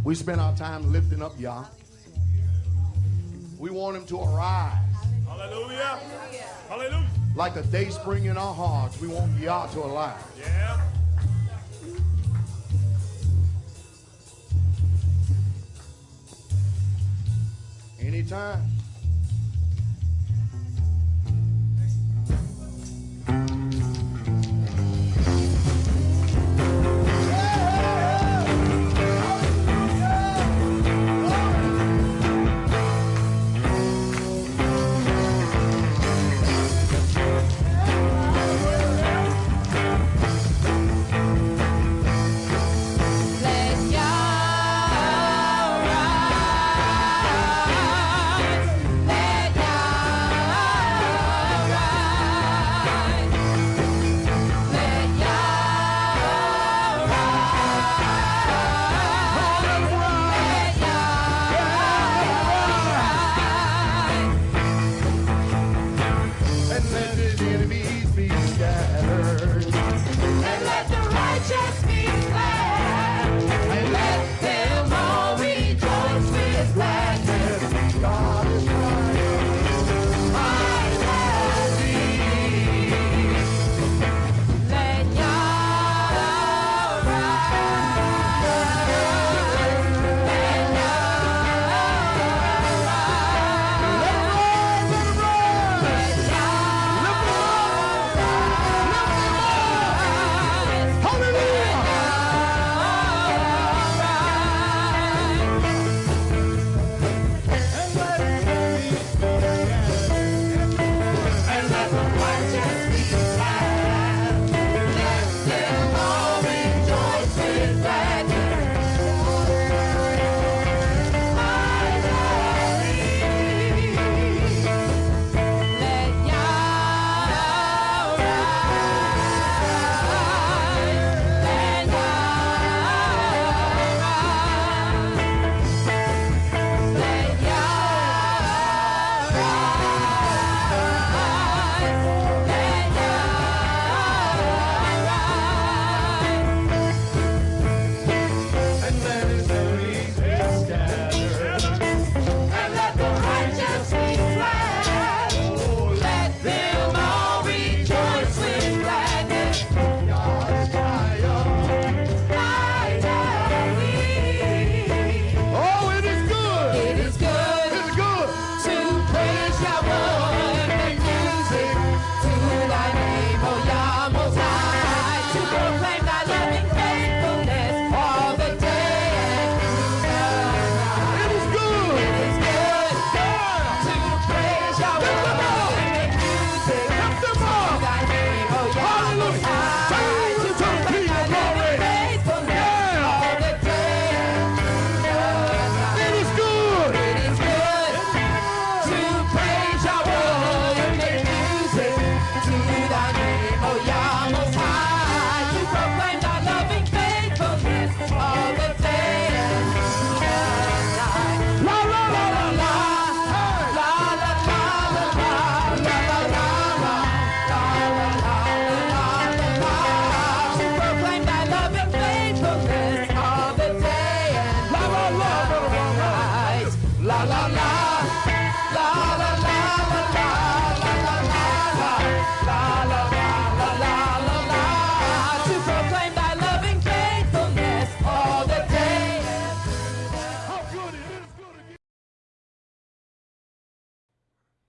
We spend our time lifting up Yah. We want him to arise. Hallelujah. Hallelujah. Like a day spring in our hearts, we want Yah to arise. Yeah. Anytime.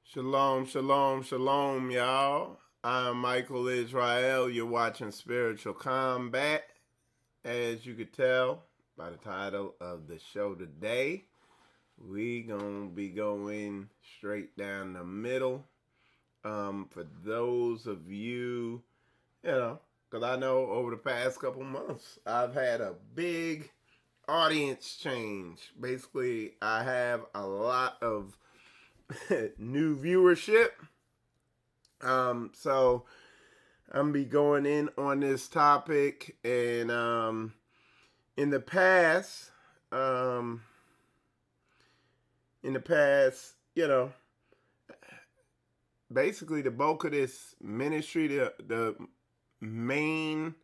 Shalom, shalom, shalom, y'all. I'm Michael Israel. You're watching Spiritual Combat. As you could tell by the title of the show today, we gonna be going straight down the middle. For those of you, because I know over the past couple months, I've had a big audience change. Basically, I have a lot of new viewership. So I'm gonna be going in on this topic, and in the past, basically the bulk of this ministry, the main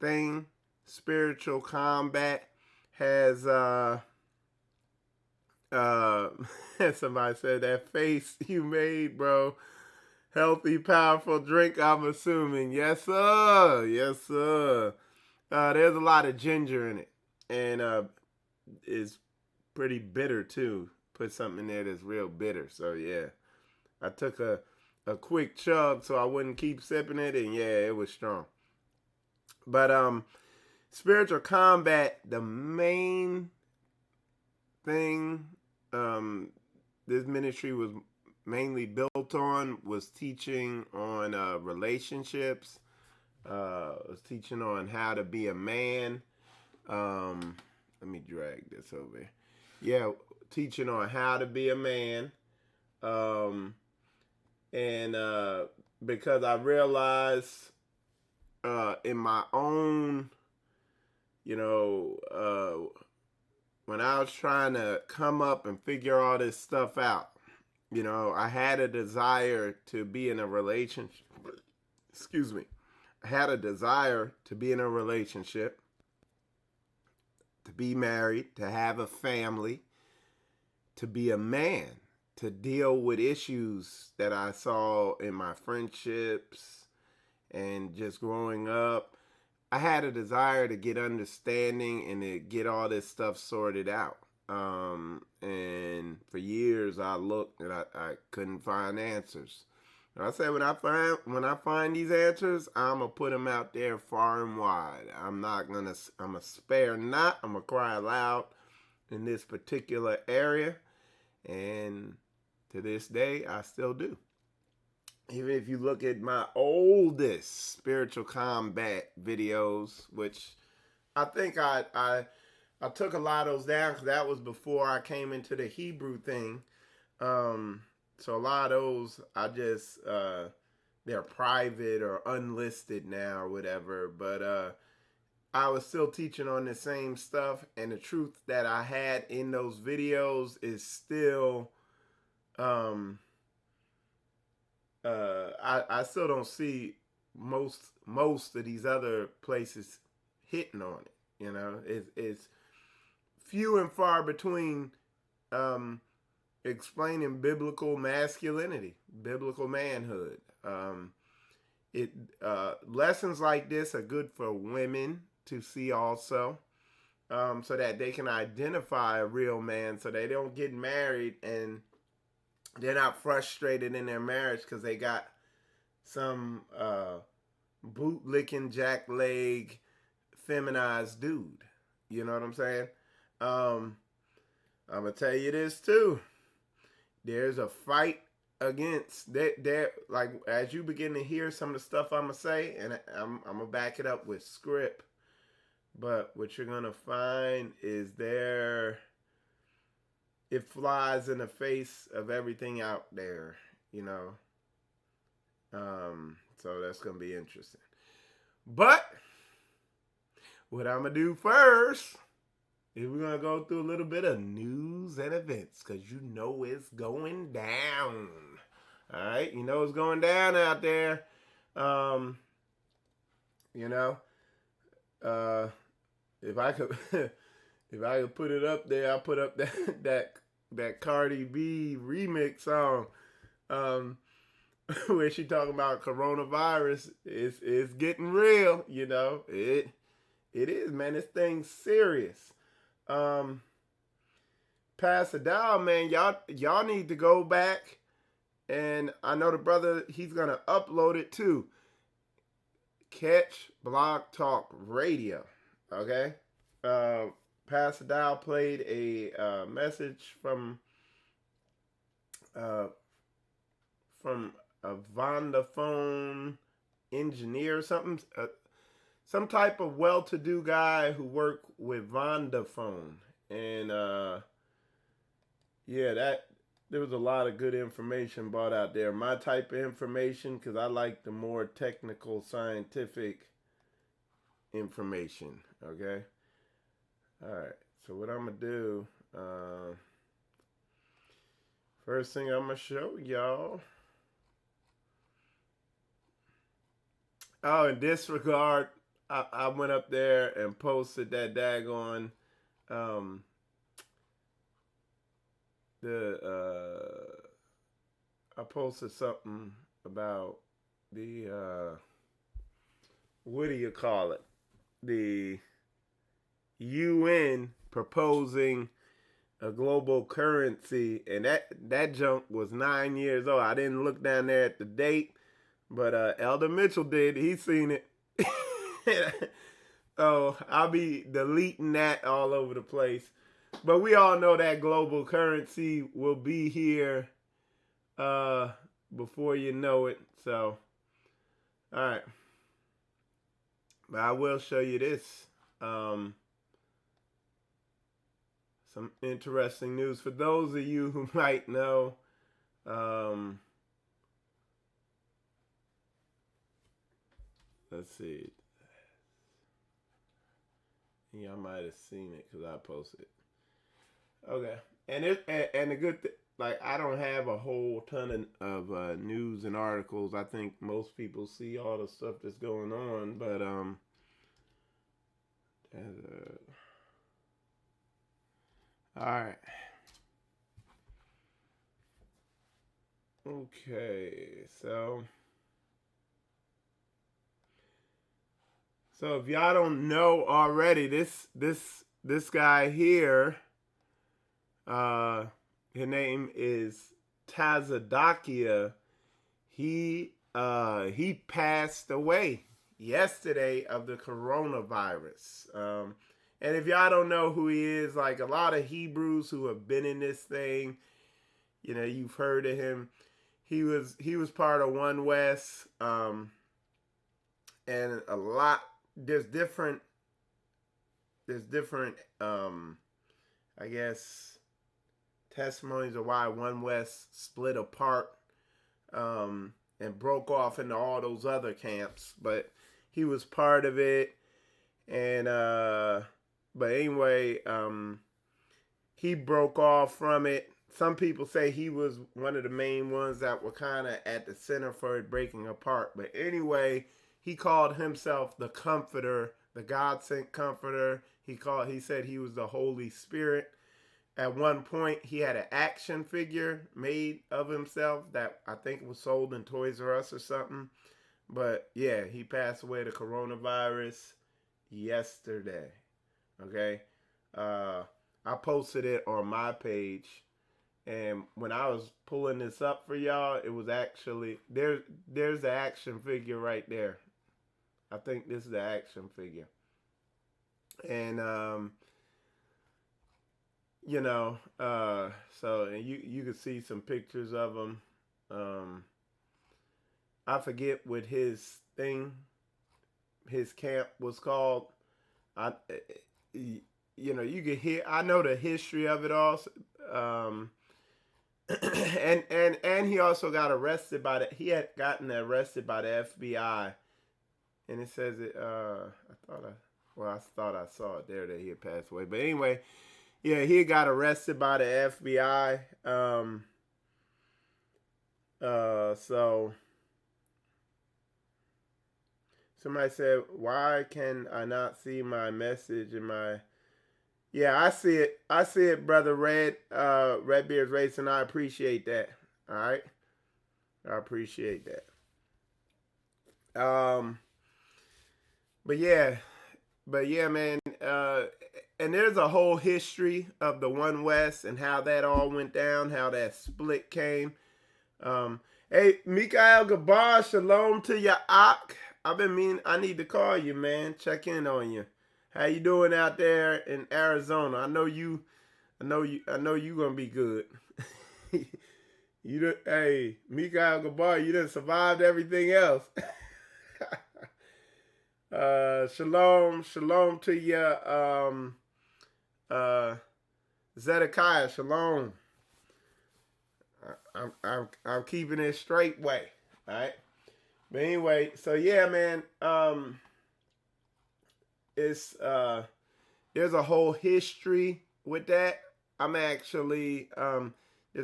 thing, Spiritual Combat, has somebody said that face you made, bro. Healthy, powerful drink, I'm assuming. Yes, sir. Yes, sir. There's a lot of ginger in it. And it's pretty bitter, too. Put something in there that's real bitter. So, yeah. I took a quick chug so I wouldn't keep sipping it. And, yeah, it was strong. But Spiritual Combat, the main thing this ministry was mainly built on was teaching on relationships, was teaching on how to be a man. Let me drag this over here. Yeah, teaching on how to be a man. And because I realized in my own, when I was trying to come up and figure all this stuff out, I had a desire to be in a relationship. Excuse me. I had a desire to be in a relationship, to be married, to have a family, to be a man, to deal with issues that I saw in my friendships and just growing up. I had a desire to get understanding and to get all this stuff sorted out. And for years I looked and I couldn't find answers. And I said, when I find these answers, I'm gonna put them out there far and wide. I'm gonna spare not. I'm gonna cry loud in this particular area. And to this day, I still do. Even if you look at my oldest Spiritual Combat videos, which I think I took a lot of those down because that was before I came into the Hebrew thing. So a lot of those, I just, they're private or unlisted now or whatever. But I was still teaching on the same stuff. And the truth that I had in those videos is still, I still don't see most of these other places hitting on it. It's few and far between explaining biblical masculinity, biblical manhood. Lessons like this are good for women to see also, so that they can identify a real man, so they don't get married and they're not frustrated in their marriage because they got some boot-licking, jack-leg, feminized dude. You know what I'm saying? I'm going to tell you this, too. There's a fight against that. Like, as you begin to hear some of the stuff I'm going to say, and I'm going to back it up with script, but what you're going to find is it flies in the face of everything out there, So that's going to be interesting. But what I'm going to do first is we're going to go through a little bit of news and events because it's going down. All right? It's going down out there. If I could if I could put it up there, I'll put up that Cardi B remix song where she talking about coronavirus. It's getting real, It is, man. This thing's serious. Pastor Dow, man, y'all need to go back, and I know the brother, he's gonna upload it too. Catch Blog Talk Radio, okay? Pastor Dow played a message from a Vodafone engineer or something, some type of well-to-do guy who worked with Vodafone, and there was a lot of good information brought out there. My type of information, because I like the more technical, scientific information, okay? All right, so what I'm going to do, first thing I'm going to show y'all. Oh, in this regard, I went up there and posted that daggone I posted something about the what do you call it? The UN proposing a global currency, and that junk was 9 years old. I didn't look down there at the date, but Elder Mitchell did. He seen it. So I'll be deleting that all over the place. But we all know that global currency will be here before you know it. So, all right. But I will show you this. Some interesting news for those of you who might know. Let's see. Yeah, I might have seen it because I posted it. Okay, and the good thing, like, I don't have a whole ton of news and articles. I think most people see all the stuff that's going on, but all right. Okay, so if y'all don't know already, this guy here, his name is Tazadakia. He passed away yesterday of the coronavirus. And if y'all don't know who he is, like a lot of Hebrews who have been in this thing, you know, you've heard of him. He was part of One West, and a lot. There's different. I guess, testimonies of why One West split apart, and broke off into all those other camps. But he was part of it, and but anyway, he broke off from it. Some people say he was one of the main ones that were kind of at the center for it breaking apart. But anyway, he called himself the Comforter, the God-sent Comforter. He said he was the Holy Spirit. At one point, he had an action figure made of himself that I think was sold in Toys R Us or something. But yeah, he passed away to coronavirus yesterday. Okay, I posted it on my page. And when I was pulling this up for y'all, it was actually, there's the action figure right there. I think this is the action figure. And, you know, so and you can see some pictures of him. I forget what his camp was called. You know, you can hear, I know the history of it all. And he also got arrested he had gotten arrested by the FBI, and it says it. I thought I saw it there that he had passed away. But anyway, yeah, he got arrested by the FBI. So somebody said, "Why can I not see my message in my?" Yeah, I see it. I see it, brother Redbeard's Racing. I appreciate that. All right, I appreciate that. But yeah, man. And there's a whole history of the One West and how that all went down, how that split came. Hey, Mikael Gabar, shalom to your Ak. I need to call you, man. Check in on you. How you doing out there in Arizona? I know you gonna be good. Hey, Mikael Gabar, you done survived everything else. Shalom to you, Zedekiah. Shalom. I'm keeping it Straitway. All right. But anyway, so yeah, man. It's there's a whole history with that. There's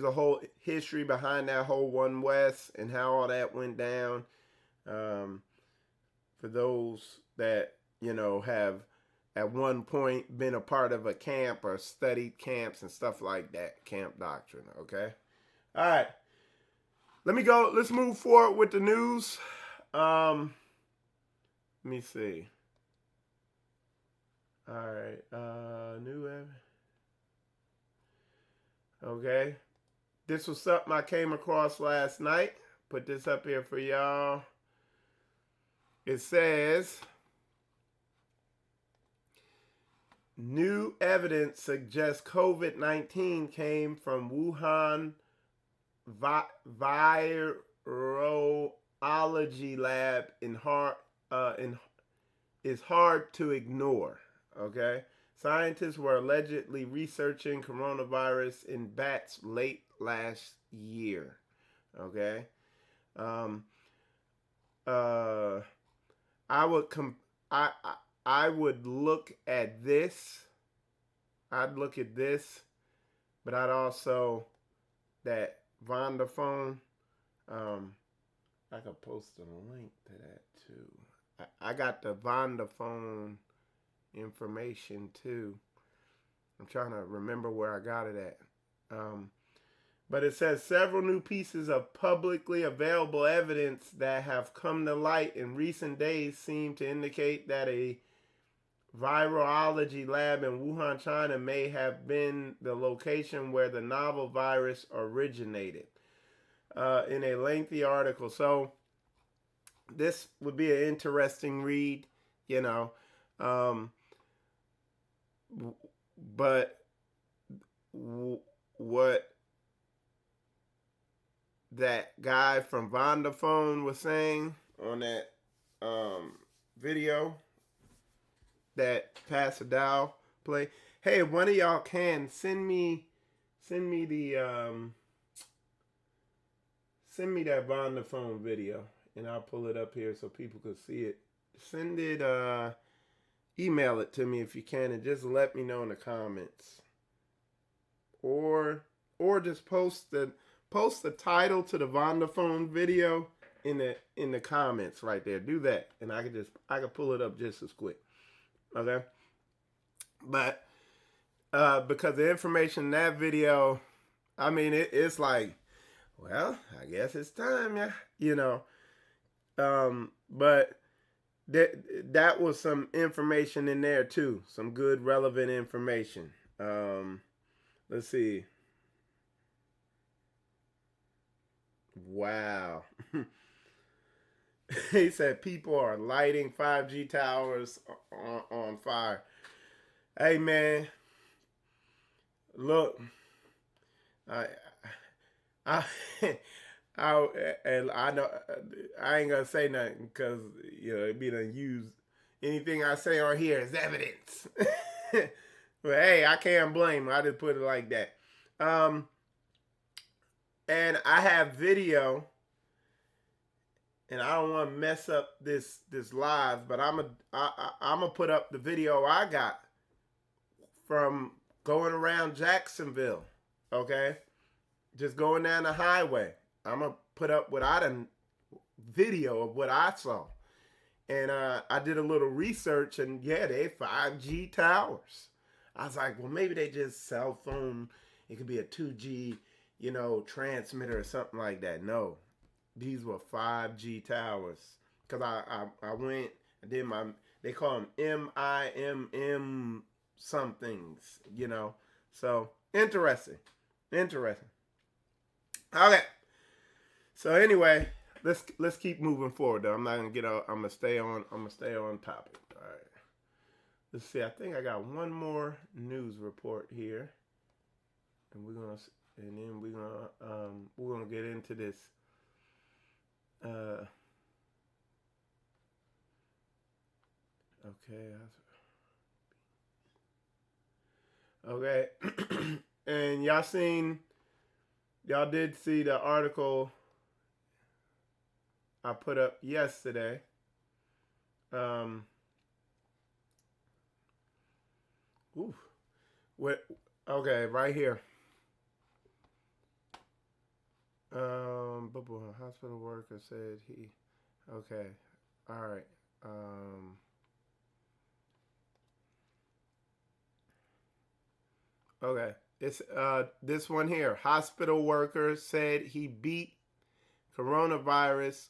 a whole history behind that whole One West and how all that went down. For those that, you know, have at one point been a part of a camp or studied camps and stuff like that. Camp doctrine, okay? All right. Let's move forward with the news. Let me see. All right. New evidence. Okay. This was something I came across last night. Put this up here for y'all. It says, new evidence suggests COVID-19 came from Wuhan virology lab is hard to ignore. Okay, scientists were allegedly researching coronavirus in bats late last year. Okay, I would look at this. I'd look at this, but I'd also that Vondaphone. I could post a link to that too. I got the Vondaphone information too. I'm trying to remember where I got it at. But it says several new pieces of publicly available evidence that have come to light in recent days seem to indicate that a virology lab in Wuhan, China may have been the location where the novel virus originated. In a lengthy article. So this would be an interesting read, you know. But what that guy from Vondaphone was saying on that video that Pastor Dow played. Hey, if one of y'all can send me that Vondaphone video and I'll pull it up here so people can see it. Send it, email it to me if you can, and just let me know in the comments. Or just post the title to the Vondaphone video in the comments right there. Do that, and I can pull it up just as quick. Okay, but because the information in that video, I mean, it's like, well, I guess it's time, yeah, you know. But that was some information in there too, some good relevant information. Let's see. Wow. He said people are lighting 5G towers on fire. Hey man, look, I and I know I ain't gonna say nothing because it be done used. Anything I say on here is evidence. But hey, I can't blame. I just put it like that. And I have video, and I don't want to mess up this live, but I'm gonna put up the video I got from going around Jacksonville. Okay, just going down the highway. I'm gonna put up what I done video of what I saw, and I did a little research, and yeah, they 5G towers. I was like, well, maybe they just cell phone. It could be a 2G, transmitter or something like that. No, these were 5G towers. Cause I went, I did they call them MIMM somethings, So interesting. Okay. So anyway, let's keep moving forward though. I'm not gonna get out. I'm gonna stay on topic. All right. Let's see. I think I got one more news report here, and then we're gonna get into this. Okay. And y'all did see the article I put up yesterday. Right here. Hospital worker said he. Okay. All right. Okay. It's this one here. Hospital worker said he beat coronavirus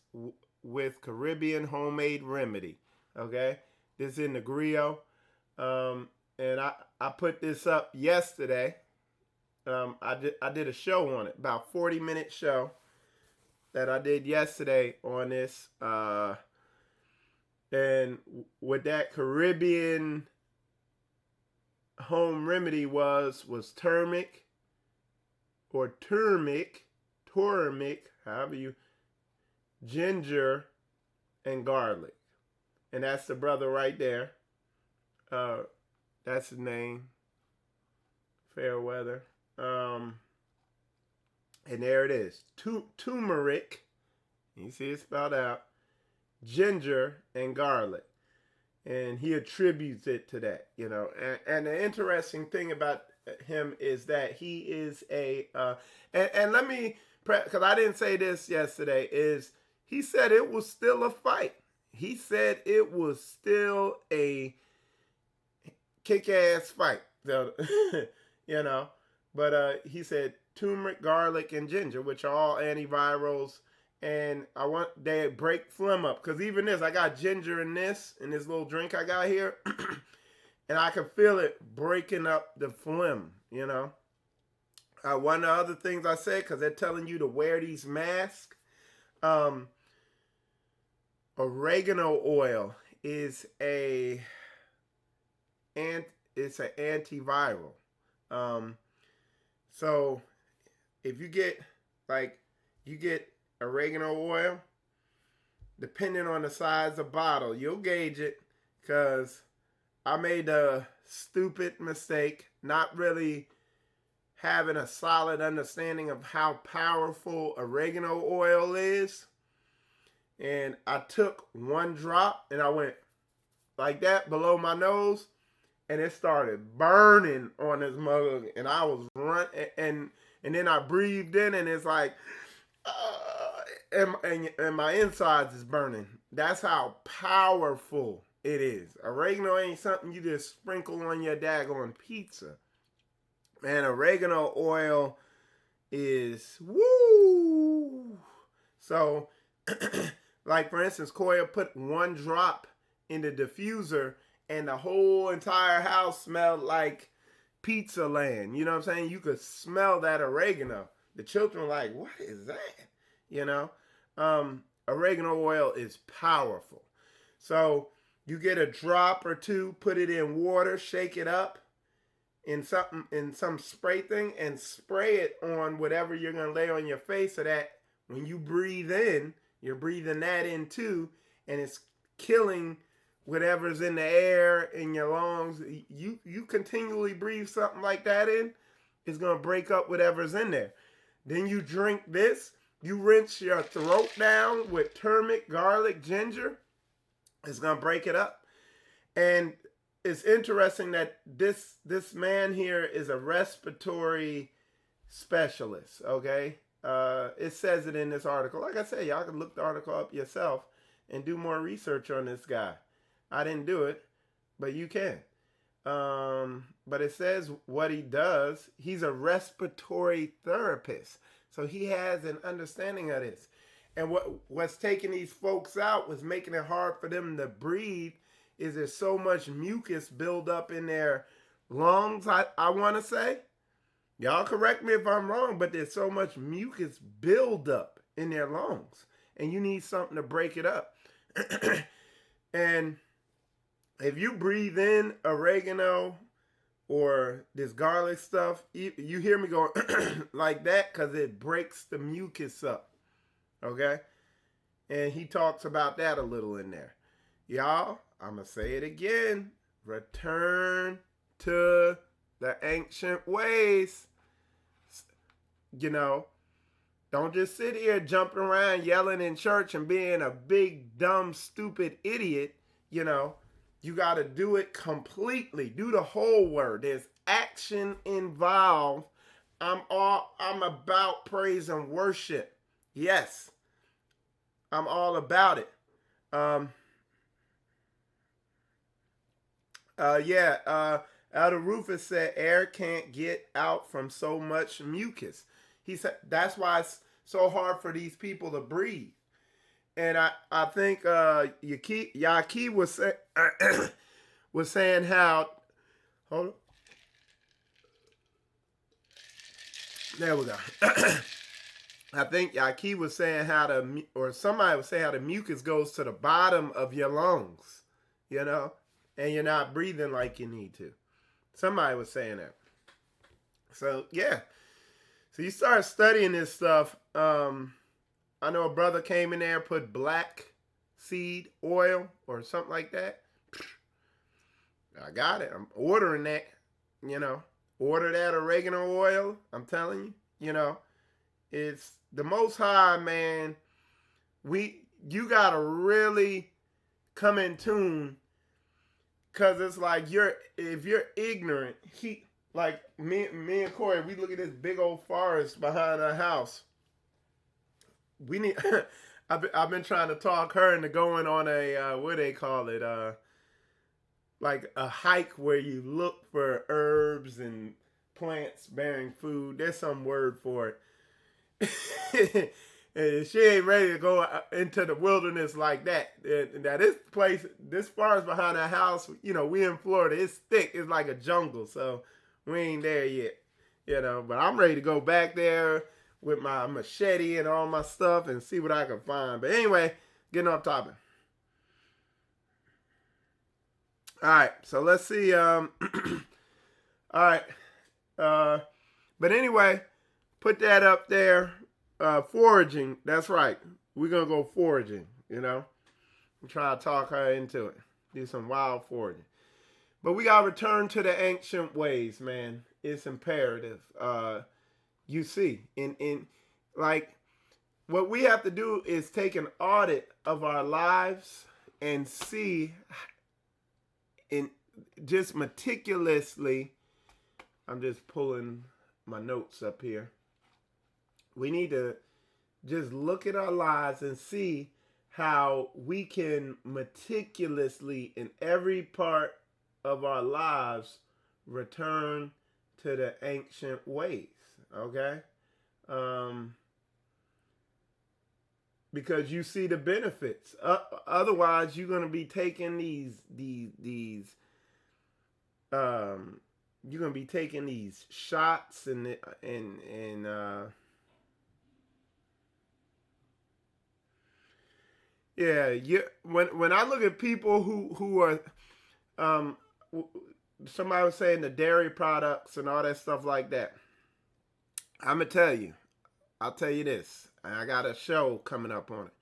with Caribbean homemade remedy. Okay. This is in the Griot. And I put this up yesterday. I did a show on it, about 40-minute show that I did yesterday on this. And what that Caribbean home remedy was turmeric, however you, ginger, and garlic. And that's the brother right there. That's his name. Fairweather. And there it is. Turmeric. You see it spelled out. Ginger and garlic. And he attributes it to that, you know. And the interesting thing about him is that he is a, and let me, because I didn't say this yesterday, is he said it was still a fight. He said it was still a kick-ass fight, you know. But he said turmeric, garlic, and ginger, which are all antivirals. And they break phlegm up. Because even this, I got ginger in this little drink I got here. And I can feel it breaking up the phlegm, you know. One of the other things I said, because they're telling you to wear these masks. Oregano oil is it's an antiviral. So if you get oregano oil, depending on the size of bottle, you'll gauge it, because I made a stupid mistake not really having a solid understanding of how powerful oregano oil is. And I took one drop and I went like that below my nose, and it started burning on this mug, and I was running, and then I breathed in, and it's like, and my insides is burning. That's how powerful it is. Oregano ain't something you just sprinkle on your daggone pizza. Man, oregano oil is woo. So, like for instance, Koya put one drop in the diffuser, and the whole entire house smelled like pizza land. You know what I'm saying? You could smell that oregano. The children were like, what is that? You know? Oregano oil is powerful. So you get a drop or two, put it in water, shake it up in some spray thing, and spray it on whatever you're going to lay on your face, so that when you breathe in, you're breathing that in too, and it's killing whatever's in the air in your lungs. You continually breathe something like that in, it's going to break up whatever's in there. Then you drink this. You rinse your throat down with turmeric, garlic, ginger. It's going to break it up. And it's interesting that this man here is a respiratory specialist, okay? It says it in this article. Like I said, y'all can look the article up yourself and do more research on this guy. I didn't do it, but you can. But it says what he does. He's a respiratory therapist. So he has an understanding of this. And what's taking these folks out, was making it hard for them to breathe, is there's so much mucus build up in their lungs, I want to say. Y'all correct me if I'm wrong, but there's so much mucus build up in their lungs. And you need something to break it up. And if you breathe in oregano or this garlic stuff, you hear me going like that, because it breaks the mucus up. Okay? And he talks about that a little in there. Y'all, I'm going to say it again. Return to the ancient ways. You know, don't just sit here jumping around yelling in church and being a big, dumb, stupid idiot. You know, you got to do it completely. Do the whole word. There's action involved. I'm about praise and worship. Yes, I'm all about it. Elder Rufus said air can't get out from so much mucus. He said that's why it's so hard for these people to breathe. And I think Yaki was saying how, hold on. There we go. I think Yaki was saying or somebody was saying how the mucus goes to the bottom of your lungs, and you're not breathing like you need to. Somebody was saying that. So, yeah. So you start studying this stuff. I know a brother came in there and put black seed oil or something like that. I got it. I'm ordering that, Order that oregano oil. I'm telling you, it's the Most High, man. You got to really come in tune, because it's like if you're ignorant, like me and Corey, we look at this big old forest behind our house. We need. I've been trying to talk her into going on a what do they call it? Like a hike where you look for herbs and plants bearing food. There's some word for it. And she ain't ready to go into the wilderness like that. Now this forest behind our house, we in Florida. It's thick. It's like a jungle. So we ain't there yet, But I'm ready to go back there with my machete and all my stuff and see what I can find. But anyway, getting off topic. All right, so let's see. All right. But anyway, put that up there. Foraging. That's right. We're going to go foraging, I'm trying to talk her into it. Do some wild foraging. But we got to return to the ancient ways, man. It's imperative. You see, in like what we have to do is take an audit of our lives and see just meticulously. I'm just pulling my notes up here. We need to just look at our lives and see how we can meticulously in every part of our lives return to the ancient ways. Okay? Because you see the benefits. Otherwise, you're going to be taking you're going to be taking these shots and when I look at people who are somebody was saying the dairy products and all that stuff like that. I'll tell you this, and I got a show coming up on it.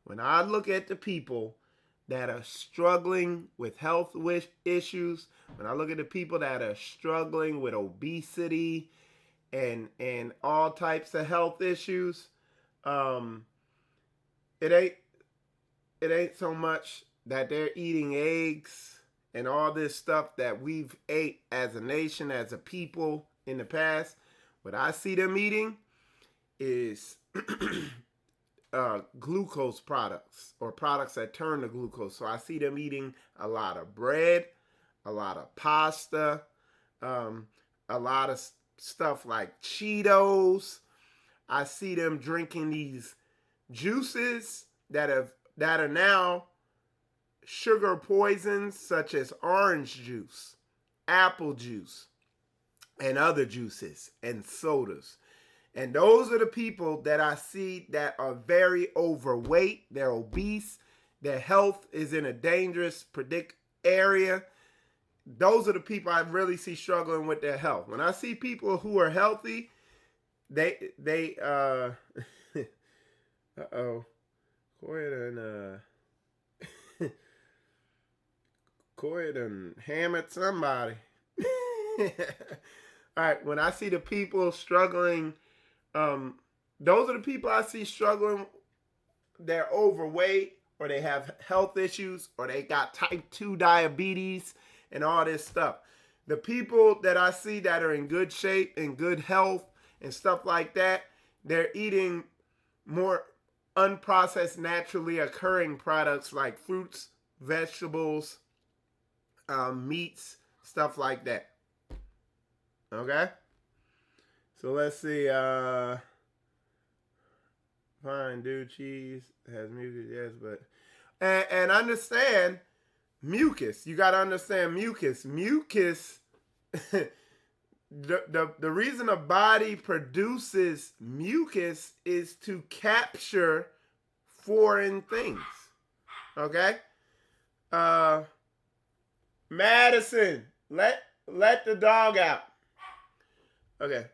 When I look at the people that are struggling with health issues, when I look at the people that are struggling with obesity and all types of health issues, it ain't so much that they're eating eggs and all this stuff that we've ate as a nation, as a people in the past. What I see them eating is glucose products or products that turn to glucose. So I see them eating a lot of bread, a lot of pasta, a lot of stuff like Cheetos. I see them drinking these juices that are now sugar poisons, such as orange juice, apple juice, and other juices and sodas. And those are the people that I see that are very overweight. They're obese. Their health is in a dangerous area. Those are the people I really see struggling with their health. When I see people who are healthy, they uh-oh. Corey done hammered somebody. All right, when I see the people struggling, those are the people I see struggling. They're overweight, or they have health issues, or they got type 2 diabetes and all this stuff. The people that I see that are in good shape and good health and stuff like that, they're eating more unprocessed, naturally occurring products like fruits, vegetables, meats, stuff like that. Okay? So let's see. Fine, dude, cheese has mucus, yes, but... And understand mucus. You got to understand mucus. Mucus... The reason a body produces mucus is to capture foreign things. Okay? Madison, let the dog out. Okay.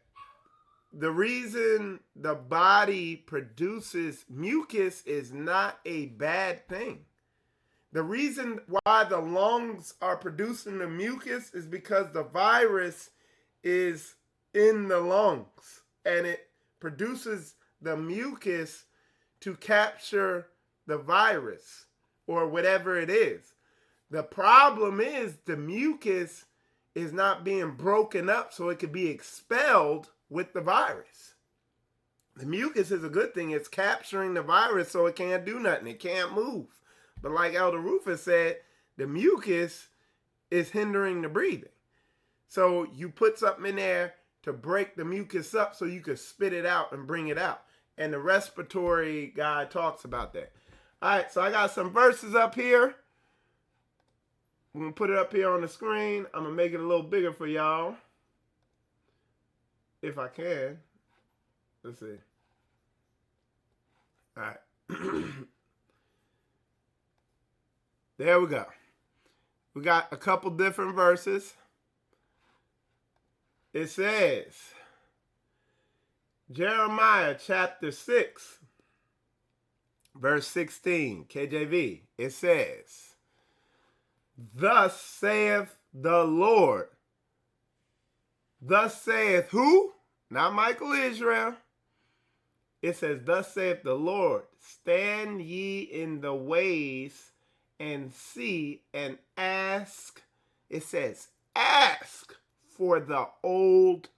The reason the body produces mucus is not a bad thing. The reason why the lungs are producing the mucus is because the virus is in the lungs and it produces the mucus to capture the virus or whatever it is. The problem is the mucus is not being broken up so it could be expelled with the virus. The mucus is a good thing. It's capturing the virus so it can't do nothing. It can't move. But like Elder Rufus said, the mucus is hindering the breathing. So you put something in there to break the mucus up so you can spit it out and bring it out. And the respiratory guy talks about that. All right, so I got some verses up here. I'm going to put it up here on the screen. I'm going to make it a little bigger for y'all. If I can. Let's see. All right. There we go. We got a couple different verses. It says, Jeremiah chapter 6, verse 16, KJV. It says, thus saith the Lord. Thus saith who? Not Michael Israel. It says, thus saith the Lord, stand ye in the ways and see and ask. It says, ask for the old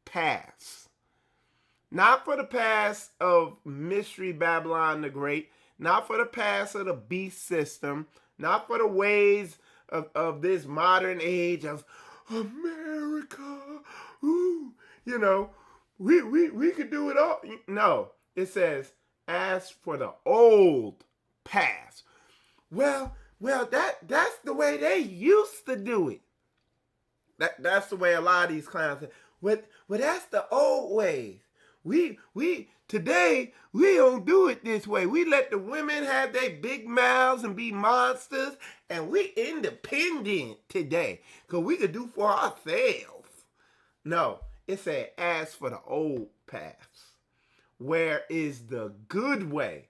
paths. Not for the past of Mystery Babylon the Great. Not for the past of the beast system. Not for the ways of this modern age of America. Ooh, you know, we could do it all. No, it says, ask for the old past. Well, that's the way they used to do it. That's the way a lot of these clowns say. Well, that's the old ways. Today we don't do it this way. We let the women have their big mouths and be monsters, and we independent today because we could do for ourselves. No, it said ask for the old paths. Where is the good way?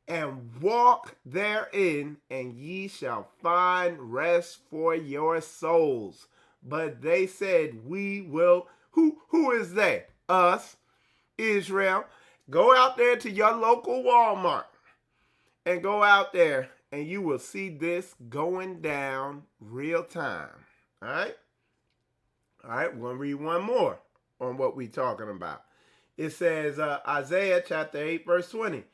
And walk therein, and ye shall find rest for your souls. But they said, we will. Who is they? Us, Israel. Go out there to your local Walmart and go out there and you will see this going down real time. All right? All right, we're going to read one more on what we're talking about. It says, Isaiah chapter 8, verse 20.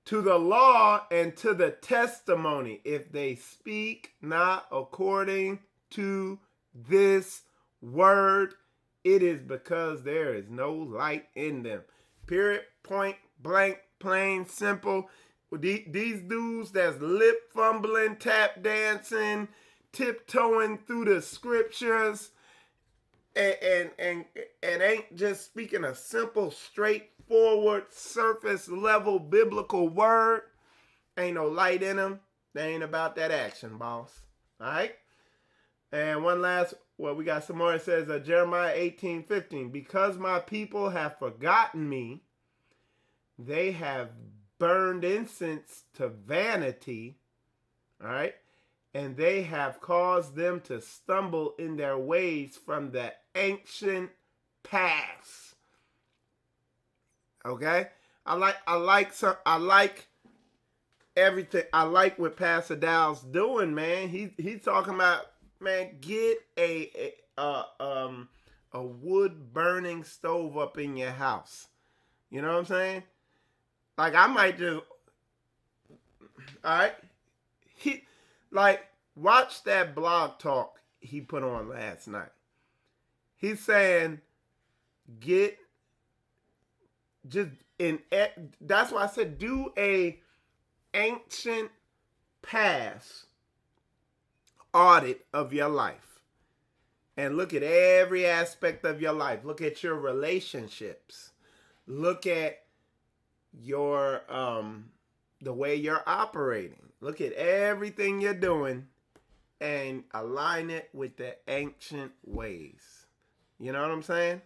To the law and to the testimony, if they speak not according to this word, it is because there is no light in them. Period, point blank, plain, simple. These dudes that's lip fumbling, tap dancing, tiptoeing through the scriptures, and ain't just speaking a simple, straightforward, surface level biblical word. Ain't no light in them. They ain't about that action, boss. All right? And one last, well, we got some more. It says Jeremiah 18:15. Because my people have forgotten me, they have burned incense to vanity. All right? And they have caused them to stumble in their ways from the ancient past. Okay? I like everything. I like what Pastor Dow's doing, man. He's talking about, man, get a wood burning stove up in your house. You know what I'm saying? Like, I might just, all right? Like, watch that blog talk he put on last night. He's saying, that's why I said do a ancient past audit of your life and look at every aspect of your life. Look at your relationships. Look at your the way you're operating. Look at everything you're doing and align it with the ancient ways. You know what I'm saying?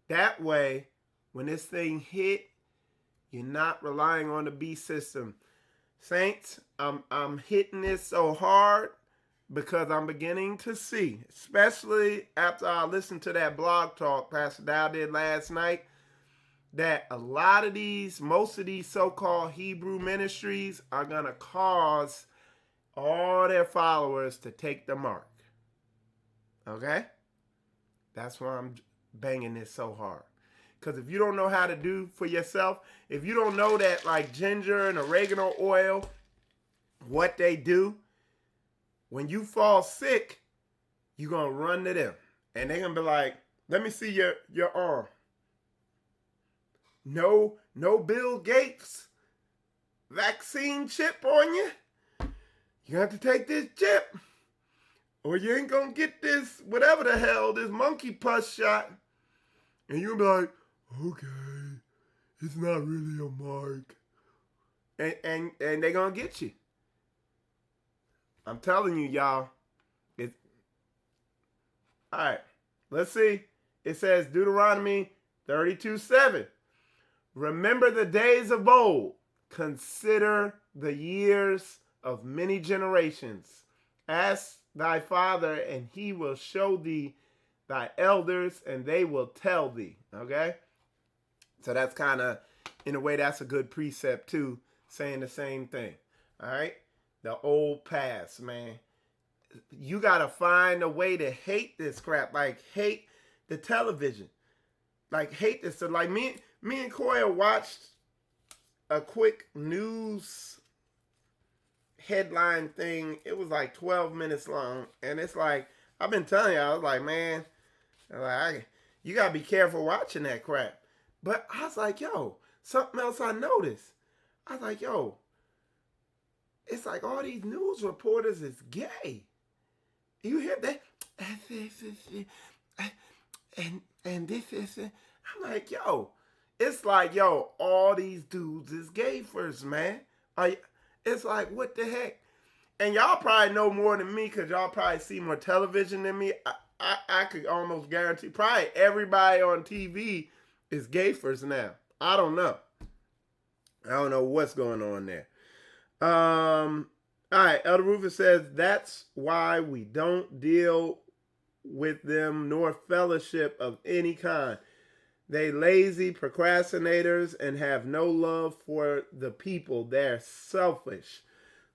That way, when this thing hit, you're not relying on the beast system. Saints, I'm hitting this so hard because I'm beginning to see, especially after I listened to that blog talk Pastor Dow did last night, that a lot of most of these so-called Hebrew ministries are going to cause all their followers to take the mark. Okay? That's why I'm banging this so hard. Because if you don't know how to do for yourself, if you don't know that like ginger and oregano oil, what they do, when you fall sick, you're going to run to them. And they're going to be like, let me see your arm. No Bill Gates vaccine chip on you. You have to take this chip. Or you ain't going to get this, whatever the hell, this monkey pus shot. And you'll be like, okay, it's not really a mark. And they're going to get you. I'm telling you, y'all. All right, let's see. It says Deuteronomy 32:7. Remember the days of old. Consider the years of many generations. Ask thy father, and he will show thee thy elders, and they will tell thee. Okay? So that's kind of, in a way, that's a good precept too, saying the same thing. All right? The old past, man. You got to find a way to hate this crap. Like, hate the television. Like, hate this. So, like, me and Koya watched a quick news headline thing. It was like 12 minutes long. And it's like, I've been telling you, I was like, man, you got to be careful watching that crap. But I was like, yo, something else I noticed. I was like, yo, it's like all these news reporters is gay. You hear that? And this is, I'm like, yo, it's like, yo, all these dudes is gay first, man. It's like, what the heck? And y'all probably know more than me because y'all probably see more television than me. I could almost guarantee probably everybody on TV is gay first now. I don't know. I don't know what's going on there. All right, Elder Rufus says, that's why we don't deal with them nor fellowship of any kind. They lazy procrastinators and have no love for the people. They're selfish.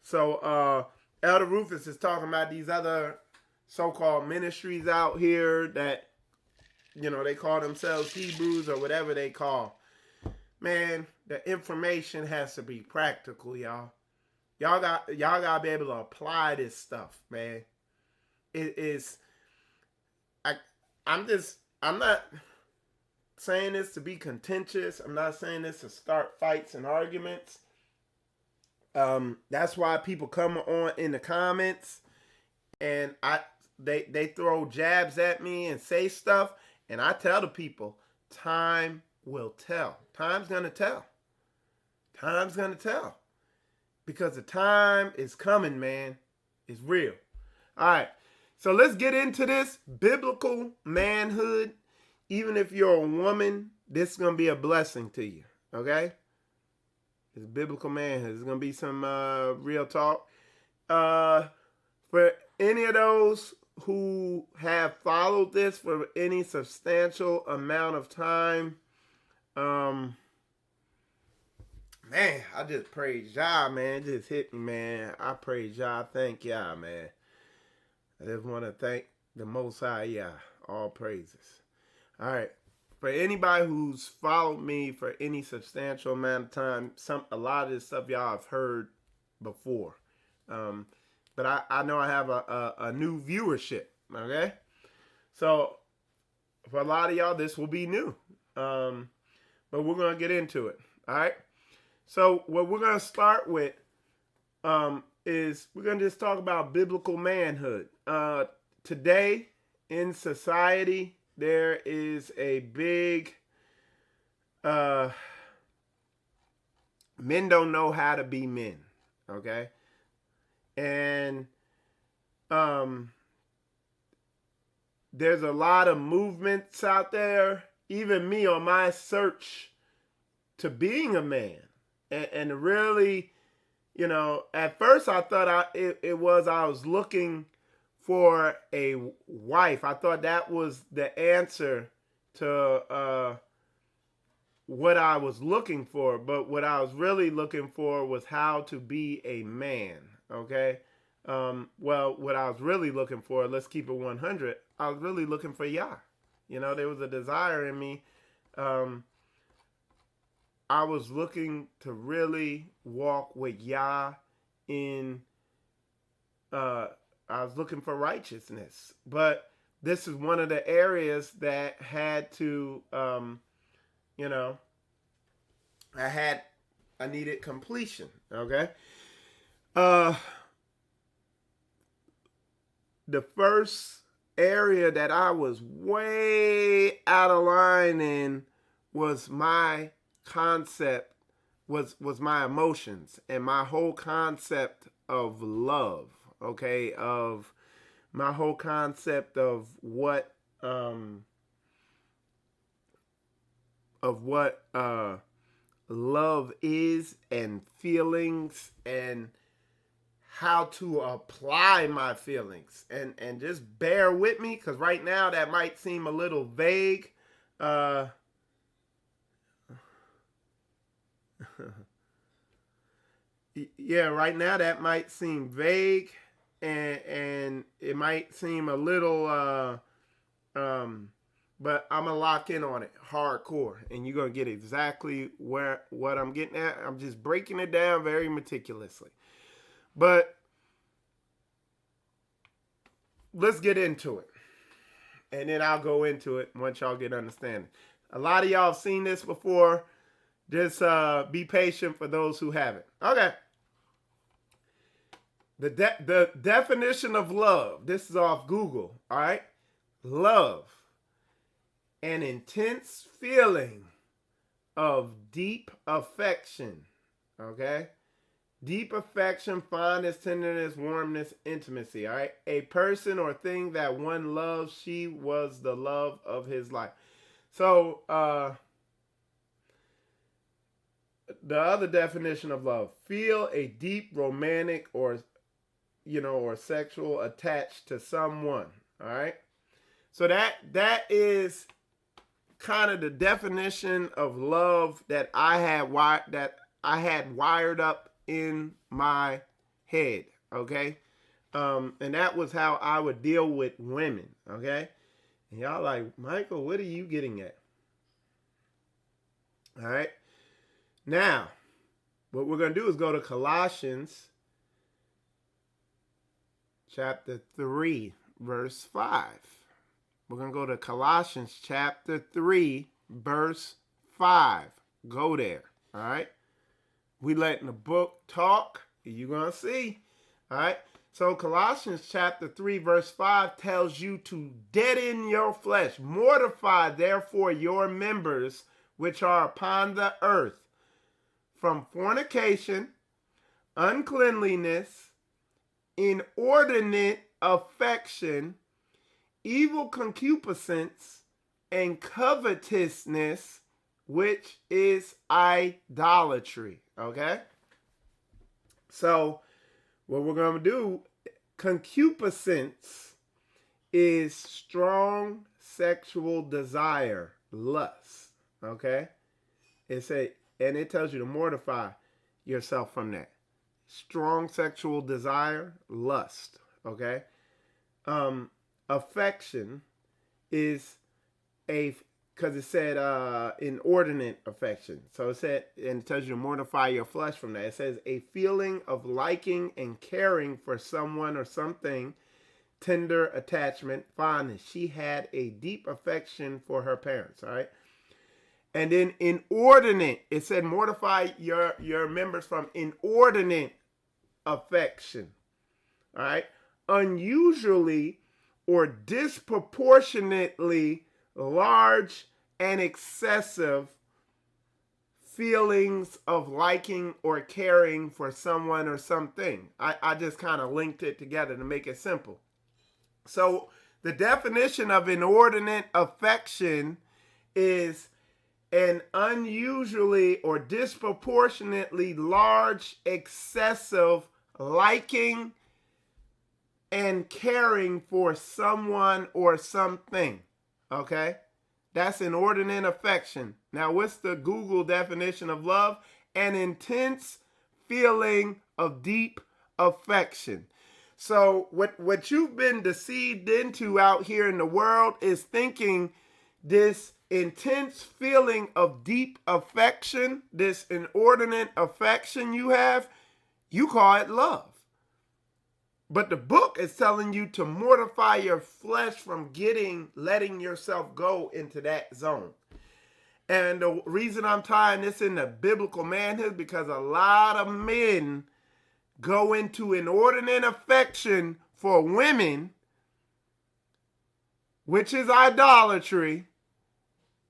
So Elder Rufus is talking about these other so-called ministries out here that, you know, they call themselves Hebrews or whatever they call. Man, the information has to be practical, y'all. Y'all gotta be able to apply this stuff, man. I'm not saying this to be contentious. I'm not saying this to start fights and arguments. That's why people come on in the comments and they throw jabs at me and say stuff, and I tell the people, time will tell. Time's gonna tell. Time's gonna tell. Because the time is coming, man. It's real. All right. So let's get into this biblical manhood. Even if you're a woman, this is going to be a blessing to you. Okay? It's biblical manhood. It's going to be some real talk. For any of those who have followed this for any substantial amount of time, man, I just praise y'all, man. It just hit me, man. I praise y'all. Thank y'all, man. I just want to thank the Most High, y'all. All praises. All right. For anybody who's followed me for any substantial amount of time, a lot of this stuff y'all have heard before. but I know I have a new viewership. Okay, so for a lot of y'all, this will be new, but we're gonna get into it. All right. So what we're gonna start with is we're gonna just talk about biblical manhood. Today in society, there is a big men don't know how to be men. Okay, and there's a lot of movements out there, even me on my search to being a man. And really, you know, at first I thought I was looking for a wife. I thought that was the answer to what I was looking for. But what I was really looking for was how to be a man, okay? Well, what I was really looking for, let's keep it 100, I was really looking for Yah. You know, there was a desire in me. I was looking to really walk with Yah in, I was looking for righteousness. But this is one of the areas that had to, you know, I needed completion, okay? The first area that I was way out of line in was my concept, was my emotions and my whole concept of love, okay? Of my whole concept of what love is, and feelings, and how to apply my feelings. And just bear with me, because right now that might seem a little vague. Yeah, right now that might seem vague, and it might seem a little but I'm gonna lock in on it hardcore, and you're gonna get exactly what I'm getting at. I'm just breaking it down very meticulously. But let's get into it, and then I'll go into it once y'all get understanding. A lot of y'all have seen this before. Just be patient for those who haven't. Okay. The definition of love. This is off Google. All right. Love. An intense feeling of deep affection. Okay. Deep affection, fondness, tenderness, warmness, intimacy. All right. A person or thing that one loves. She was the love of his life. So, the other definition of love: feel a deep romantic or sexual attached to someone. All right. So that is kind of the definition of love that I had wired up in my head. Okay. And that was how I would deal with women. Okay. And y'all like, Michael, what are you getting at? All right. Now, what we're going to do is go to Colossians chapter 3, verse 5. We're going to go to Colossians chapter 3, verse 5. Go there, all right? We letting the book talk, you're going to see, all right? So Colossians chapter 3, verse 5 tells you to deaden your flesh. Mortify, therefore, your members which are upon the earth, from fornication, uncleanliness, inordinate affection, evil concupiscence, and covetousness, which is idolatry. Okay? So, what we're going to do, concupiscence is strong sexual desire, lust. Okay? And it tells you to mortify yourself from that. Strong sexual desire, lust, okay? Affection is a because it said inordinate affection. So it said, and it tells you to mortify your flesh from that. It says a feeling of liking and caring for someone or something, tender attachment, fondness. She had a deep affection for her parents, all right? And then inordinate, it said mortify your members from inordinate affection, all right? Unusually or disproportionately large and excessive feelings of liking or caring for someone or something. I just kind of linked it together to make it simple. So the definition of inordinate affection is an unusually or disproportionately large, excessive liking and caring for someone or something. Okay? That's inordinate affection. Now, what's the Google definition of love? An intense feeling of deep affection. So what you've been deceived into out here in the world is thinking this intense feeling of deep affection, this inordinate affection you have, you call it love. But the book is telling you to mortify your flesh from letting yourself go into that zone. And the reason I'm tying this into biblical manhood, because a lot of men go into inordinate affection for women, which is idolatry.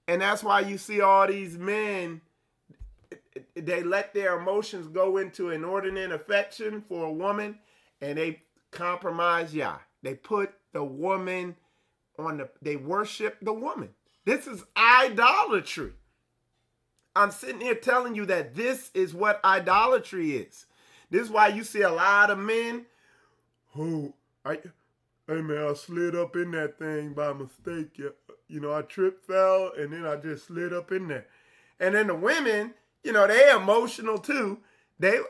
And that's why you see all these men, they let their emotions go into inordinate affection for a woman, and they compromise Yah. They put the woman they worship the woman. This is idolatry. I'm sitting here telling you that this is what idolatry is. This is why you see a lot of men who, hey man, I slid up in that thing by mistake. I tripped, fell, and then I just slid up in there. And then the women, they emotional too.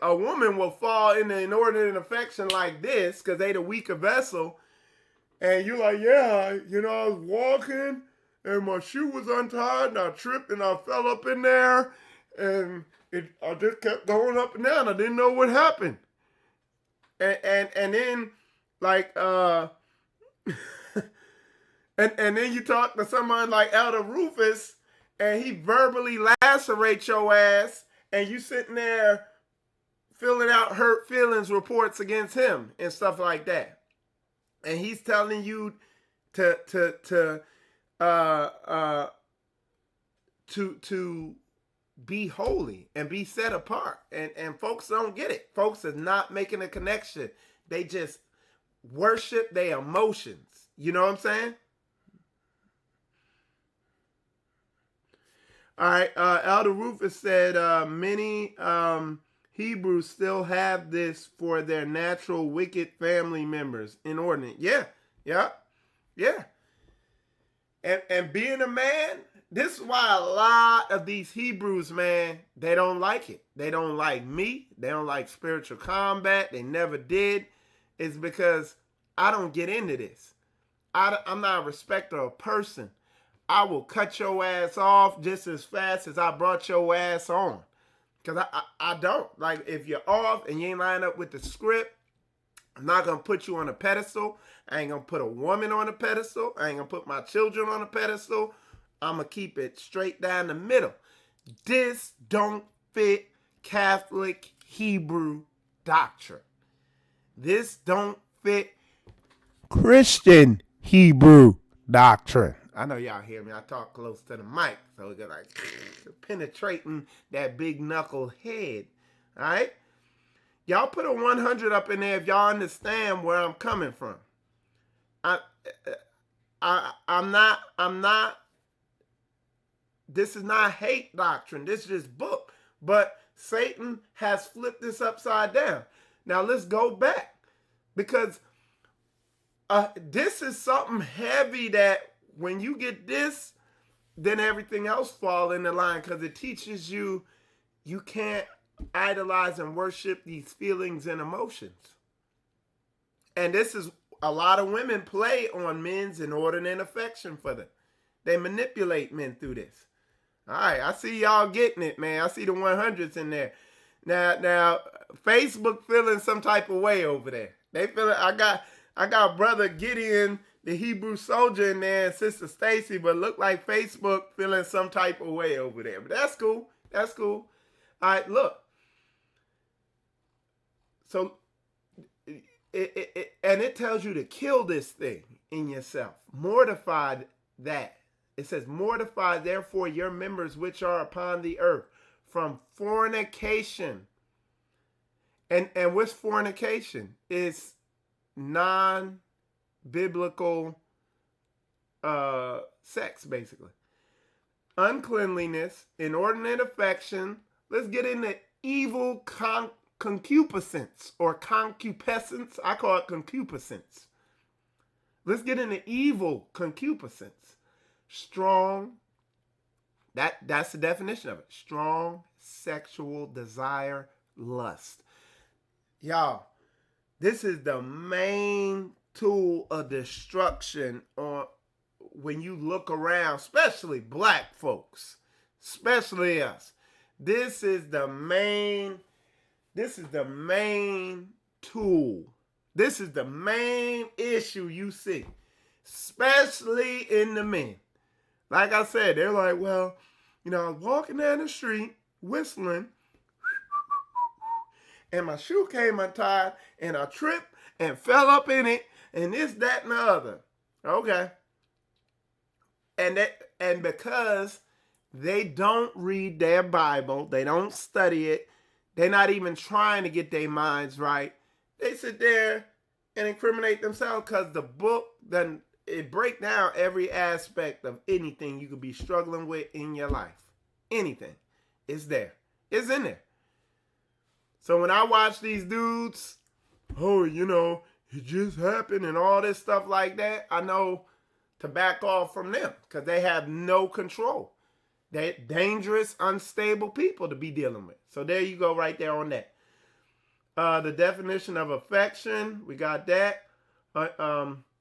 A woman will fall into inordinate affection like this because they the weaker vessel. And you're like, yeah, I was walking and my shoe was untied and I tripped and I fell up in there and I just kept going up and down. I didn't know what happened. And then like and then you talk to someone like Elder Rufus and he verbally lacerates your ass and you sitting there filling out hurt feelings reports against him and stuff like that. And he's telling you to be holy and be set apart. And folks don't get it. Folks is not making a connection. They just worship their emotions. You know what I'm saying? All right. Elder Rufus said many Hebrews still have this for their natural wicked family members. Inordinate. Yeah. And being a man, this is why a lot of these Hebrews, man, they don't like it. They don't like me. They don't like spiritual combat. They never did. It's because I don't get into this. I'm not a respecter of person. I will cut your ass off just as fast as I brought your ass on. Because I don't. Like, if you're off and you ain't line up with the script, I'm not going to put you on a pedestal. I ain't going to put a woman on a pedestal. I ain't going to put my children on a pedestal. I'm going to keep it straight down the middle. This don't fit Catholic Hebrew doctrine. This don't fit Christian Hebrew doctrine. I know y'all hear me. I talk close to the mic. So it's like penetrating that big knuckle head. All right? Y'all put a 100 up in there if y'all understand where I'm coming from. I'm not, this is not hate doctrine. This is just book. But Satan has flipped this upside down. Now let's go back. Because this is something heavy that when you get this, then everything else fall in the line because it teaches you can't idolize and worship these feelings and emotions. And this is a lot of women play on men's inordinate affection for them. They manipulate men through this. All right, I see y'all getting it, man. I see the 100s in there. Now, Facebook feeling some type of way over there. They feeling. I got brother Gideon, the Hebrew soldier, in there, and Sister Stacy, but look like Facebook feeling some type of way over there. But that's cool. That's cool. All right, look. So, it tells you to kill this thing in yourself. Mortify that. It says, mortify therefore your members which are upon the earth from fornication. And what's fornication? It's non-biblical sex, basically. Uncleanliness, inordinate affection. Let's get into evil concupiscence or concupiscence. I call it concupiscence. Let's get into evil concupiscence. Strong, that's the definition of it. Strong sexual desire, lust. Y'all, this is the main tool of destruction on when you look around, especially black folks, especially us. This is the main tool. This is the main issue you see, especially in the men. Like I said, they're like, well, I was walking down the street whistling, and my shoe came untied, and I tripped and fell up in it, and this, that, and the other. Okay. And because they don't read their Bible, they don't study it, they're not even trying to get their minds right, they sit there and incriminate themselves because the book doesn't. It breaks down every aspect of anything you could be struggling with in your life. Anything. It's there. It's in there. So when I watch these dudes, it just happened and all this stuff like that, I know to back off from them because they have no control. They're dangerous, unstable people to be dealing with. So there you go right there on that. The definition of affection, we got that.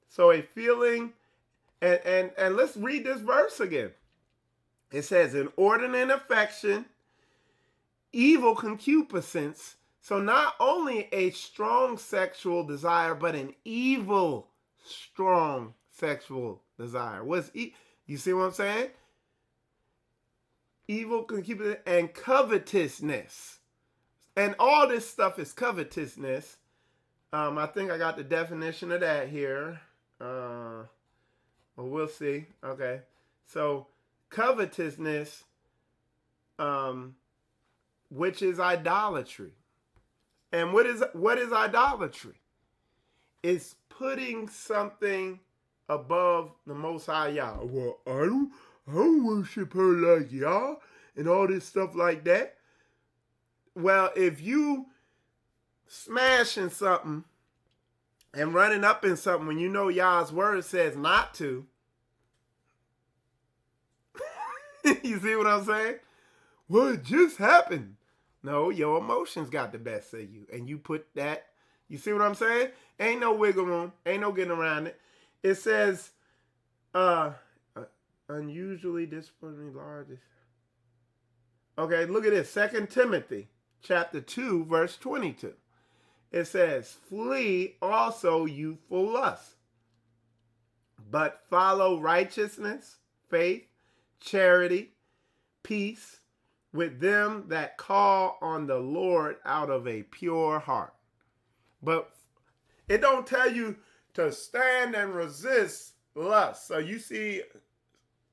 So a feeling, and let's read this verse again. It says, inordinate affection, evil concupiscence. So not only a strong sexual desire, but an evil, strong sexual desire. You see what I'm saying? Evil concupiscence and covetousness. And all this stuff is covetousness. I think I got the definition of that here. Well, we'll see. Okay. So covetousness, which is idolatry. And what is idolatry? It's putting something above the Most High Yah. Well, I don't worship her like Yah and all this stuff like that. Well, if you smashing something and running up in something when you know Yah's word says not to. You see what I'm saying? Well, it just happened. No, your emotions got the best of you. And you put that, you see what I'm saying? Ain't no wiggle room. Ain't no getting around it. It says, unusually disciplinary largest. Okay, look at this. 2 Timothy chapter 2, verse 22. It says, flee also youthful lust, but follow righteousness, faith, charity, peace with them that call on the Lord out of a pure heart. But it don't tell you to stand and resist lust. So you see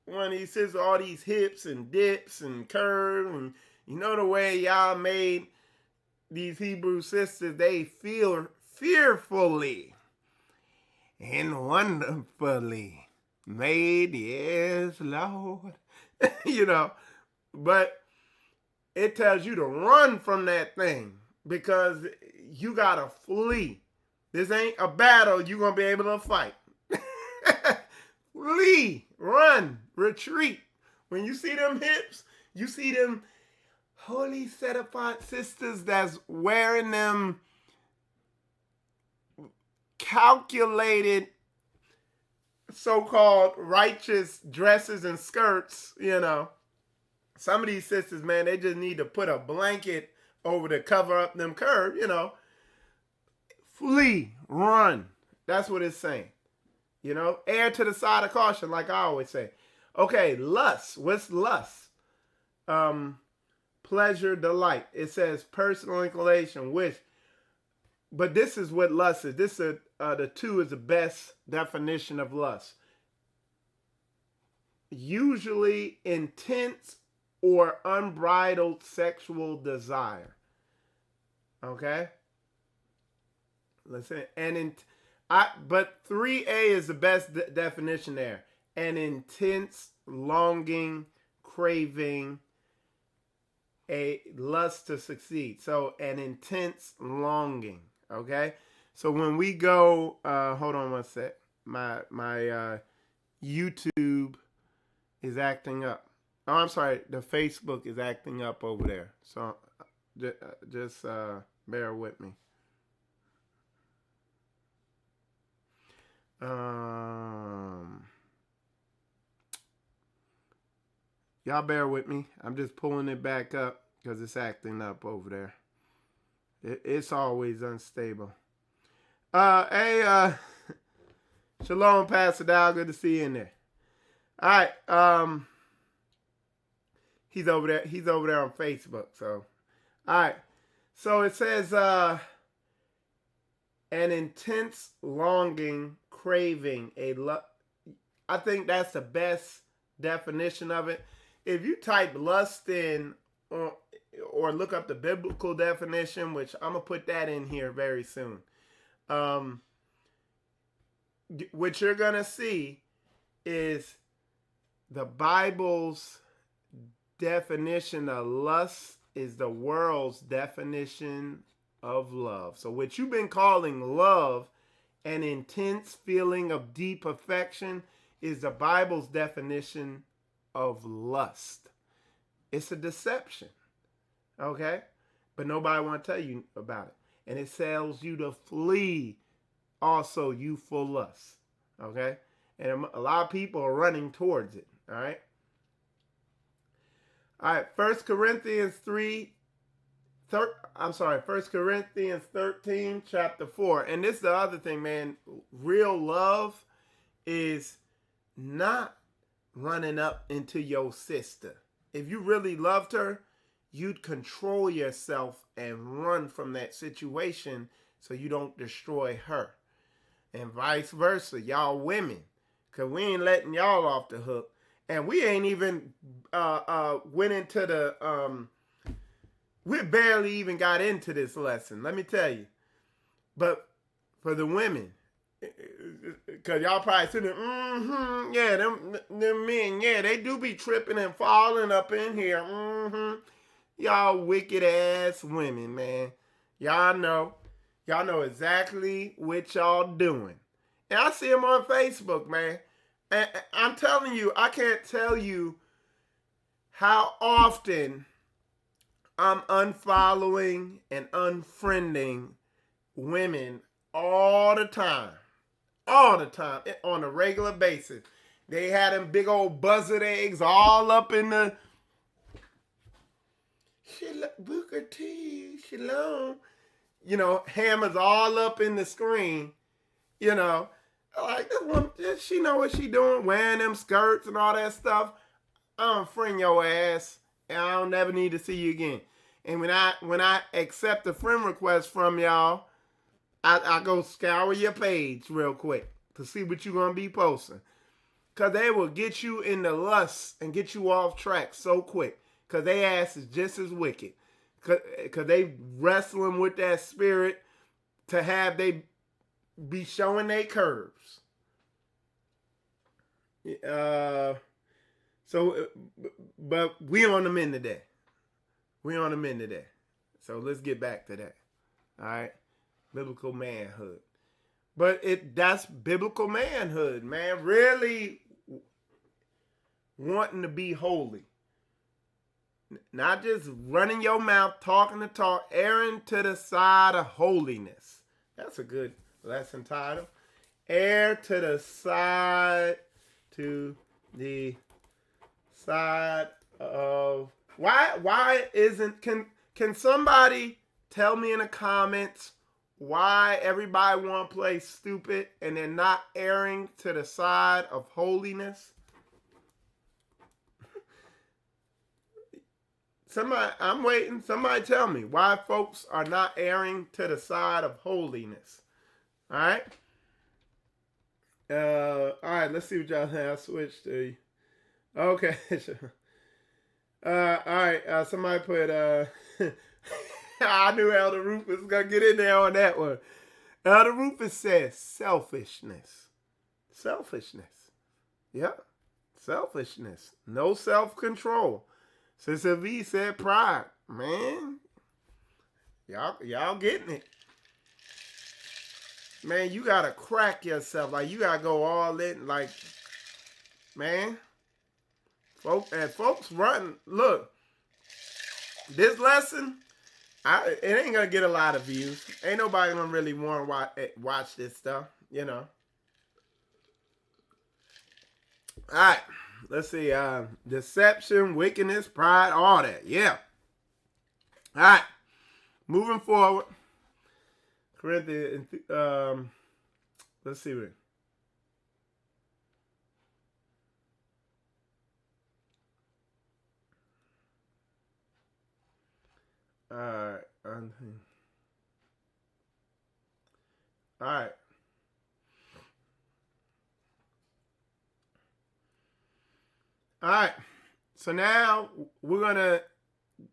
when he says all these hips and dips and curves, and you know the way y'all made these Hebrew sisters, they feel fearfully and wonderfully made, yes, Lord. But it tells you to run from that thing because you got to flee. This ain't a battle you're going to be able to fight. Flee, run, retreat. When you see them hips, you see them holy set apart sisters that's wearing them calculated so-called righteous dresses and skirts, some of these sisters, man, they just need to put a blanket over to cover up them curves, Flee, run. That's what it's saying. Err to the side of caution, like I always say. Okay, lust. What's lust? Pleasure, delight. It says personal inclination, wish. But this is what lust is. The 2 is the best definition of lust. Usually intense or unbridled sexual desire. Okay? Listen, but 3A is the best definition there. An intense longing, craving, a lust to succeed. So an intense longing. Okay? So when we go, hold on one sec. My YouTube is acting up. Oh, I'm sorry. The Facebook is acting up over there. So just bear with me. Y'all bear with me. I'm just pulling it back up because it's acting up over there. It's always unstable. Hey, shalom, Pastor Dow. Good to see you in there. All right. He's over there. He's over there on Facebook. So, all right. So it says, an intense longing, craving, I think that's the best definition of it. If you type lust in or look up the biblical definition, which I'm going to put that in here very soon. What you're going to see is the Bible's definition of lust is the world's definition of love. So what you've been calling love, an intense feeling of deep affection, is the Bible's definition of lust. It's a deception. Okay? But nobody want to tell you about it. And it tells you to flee also youthful lust. Okay? And a lot of people are running towards it. All right? All right, 1 Corinthians 13, chapter 4. And this is the other thing, man. Real love is not running up into your sister. If you really loved her, you'd control yourself and run from that situation so you don't destroy her. And vice versa, y'all women, because we ain't letting y'all off the hook. And we ain't even went into the, we barely even got into this lesson, let me tell you. But for the women, because y'all probably sitting there, yeah, them men, yeah, they do be tripping and falling up in here. Y'all wicked ass women, man. Y'all know exactly what y'all doing. And I see them on Facebook, man. And I'm telling you, I can't tell you how often I'm unfollowing and unfriending women all the time, on a regular basis. They had them big old buzzard eggs all up in the Booker T, Shalom, hammers all up in the screen, like this woman, she know what she doing, wearing them skirts and all that stuff. I unfriend your ass, and I don't never need to see you again. And when I accept a friend request from y'all, I go scour your page real quick to see what you're gonna be posting, cause they will get you in the lust and get you off track so quick, cause they ass is just as wicked, cause they wrestling with that spirit to have they be showing their curves. But we on the men today. So let's get back to that. All right, biblical manhood. But that's biblical manhood, man. Really wanting to be holy, not just running your mouth, talking the talk, erring to the side of holiness. That's a good lesson title. Err to the side. To the side of... Why isn't... Can somebody tell me in the comments why everybody want to play stupid and they're not erring to the side of holiness? Somebody, I'm waiting. Somebody tell me why folks are not erring to the side of holiness. All right. All right. Let's see what y'all have. Switch to. Okay. All right. Somebody put. I knew Elder Rufus was gonna get in there on that one. Elder Rufus says selfishness. Selfishness. Yep. Selfishness. No self-control. Sister V said pride. Man, y'all getting it. Man, you gotta crack yourself. Like, you gotta go all in. Like, man. Folks run. Look, this lesson, it ain't gonna get a lot of views. Ain't nobody gonna really want to watch this stuff, you know. All right. Let's see, deception, wickedness, pride, all that. Yeah. All right. Moving forward. Corinthians, let's see what. All right. All right. All right, so now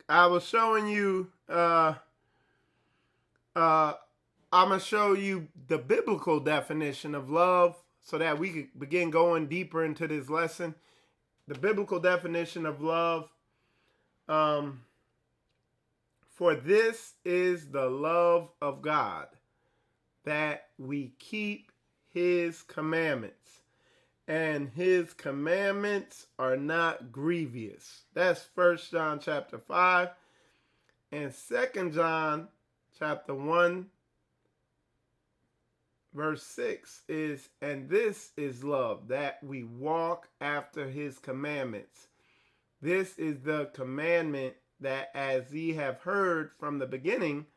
I was showing you, I'm going to show you the biblical definition of love so that we could begin going deeper into this lesson. The biblical definition of love, for this is the love of God, that we keep his commandments. And his commandments are not grievous. That's 1 John chapter 5. And 2 John chapter 1, verse 6 is, and this is love, that we walk after his commandments. This is the commandment, that as ye have heard from the beginning,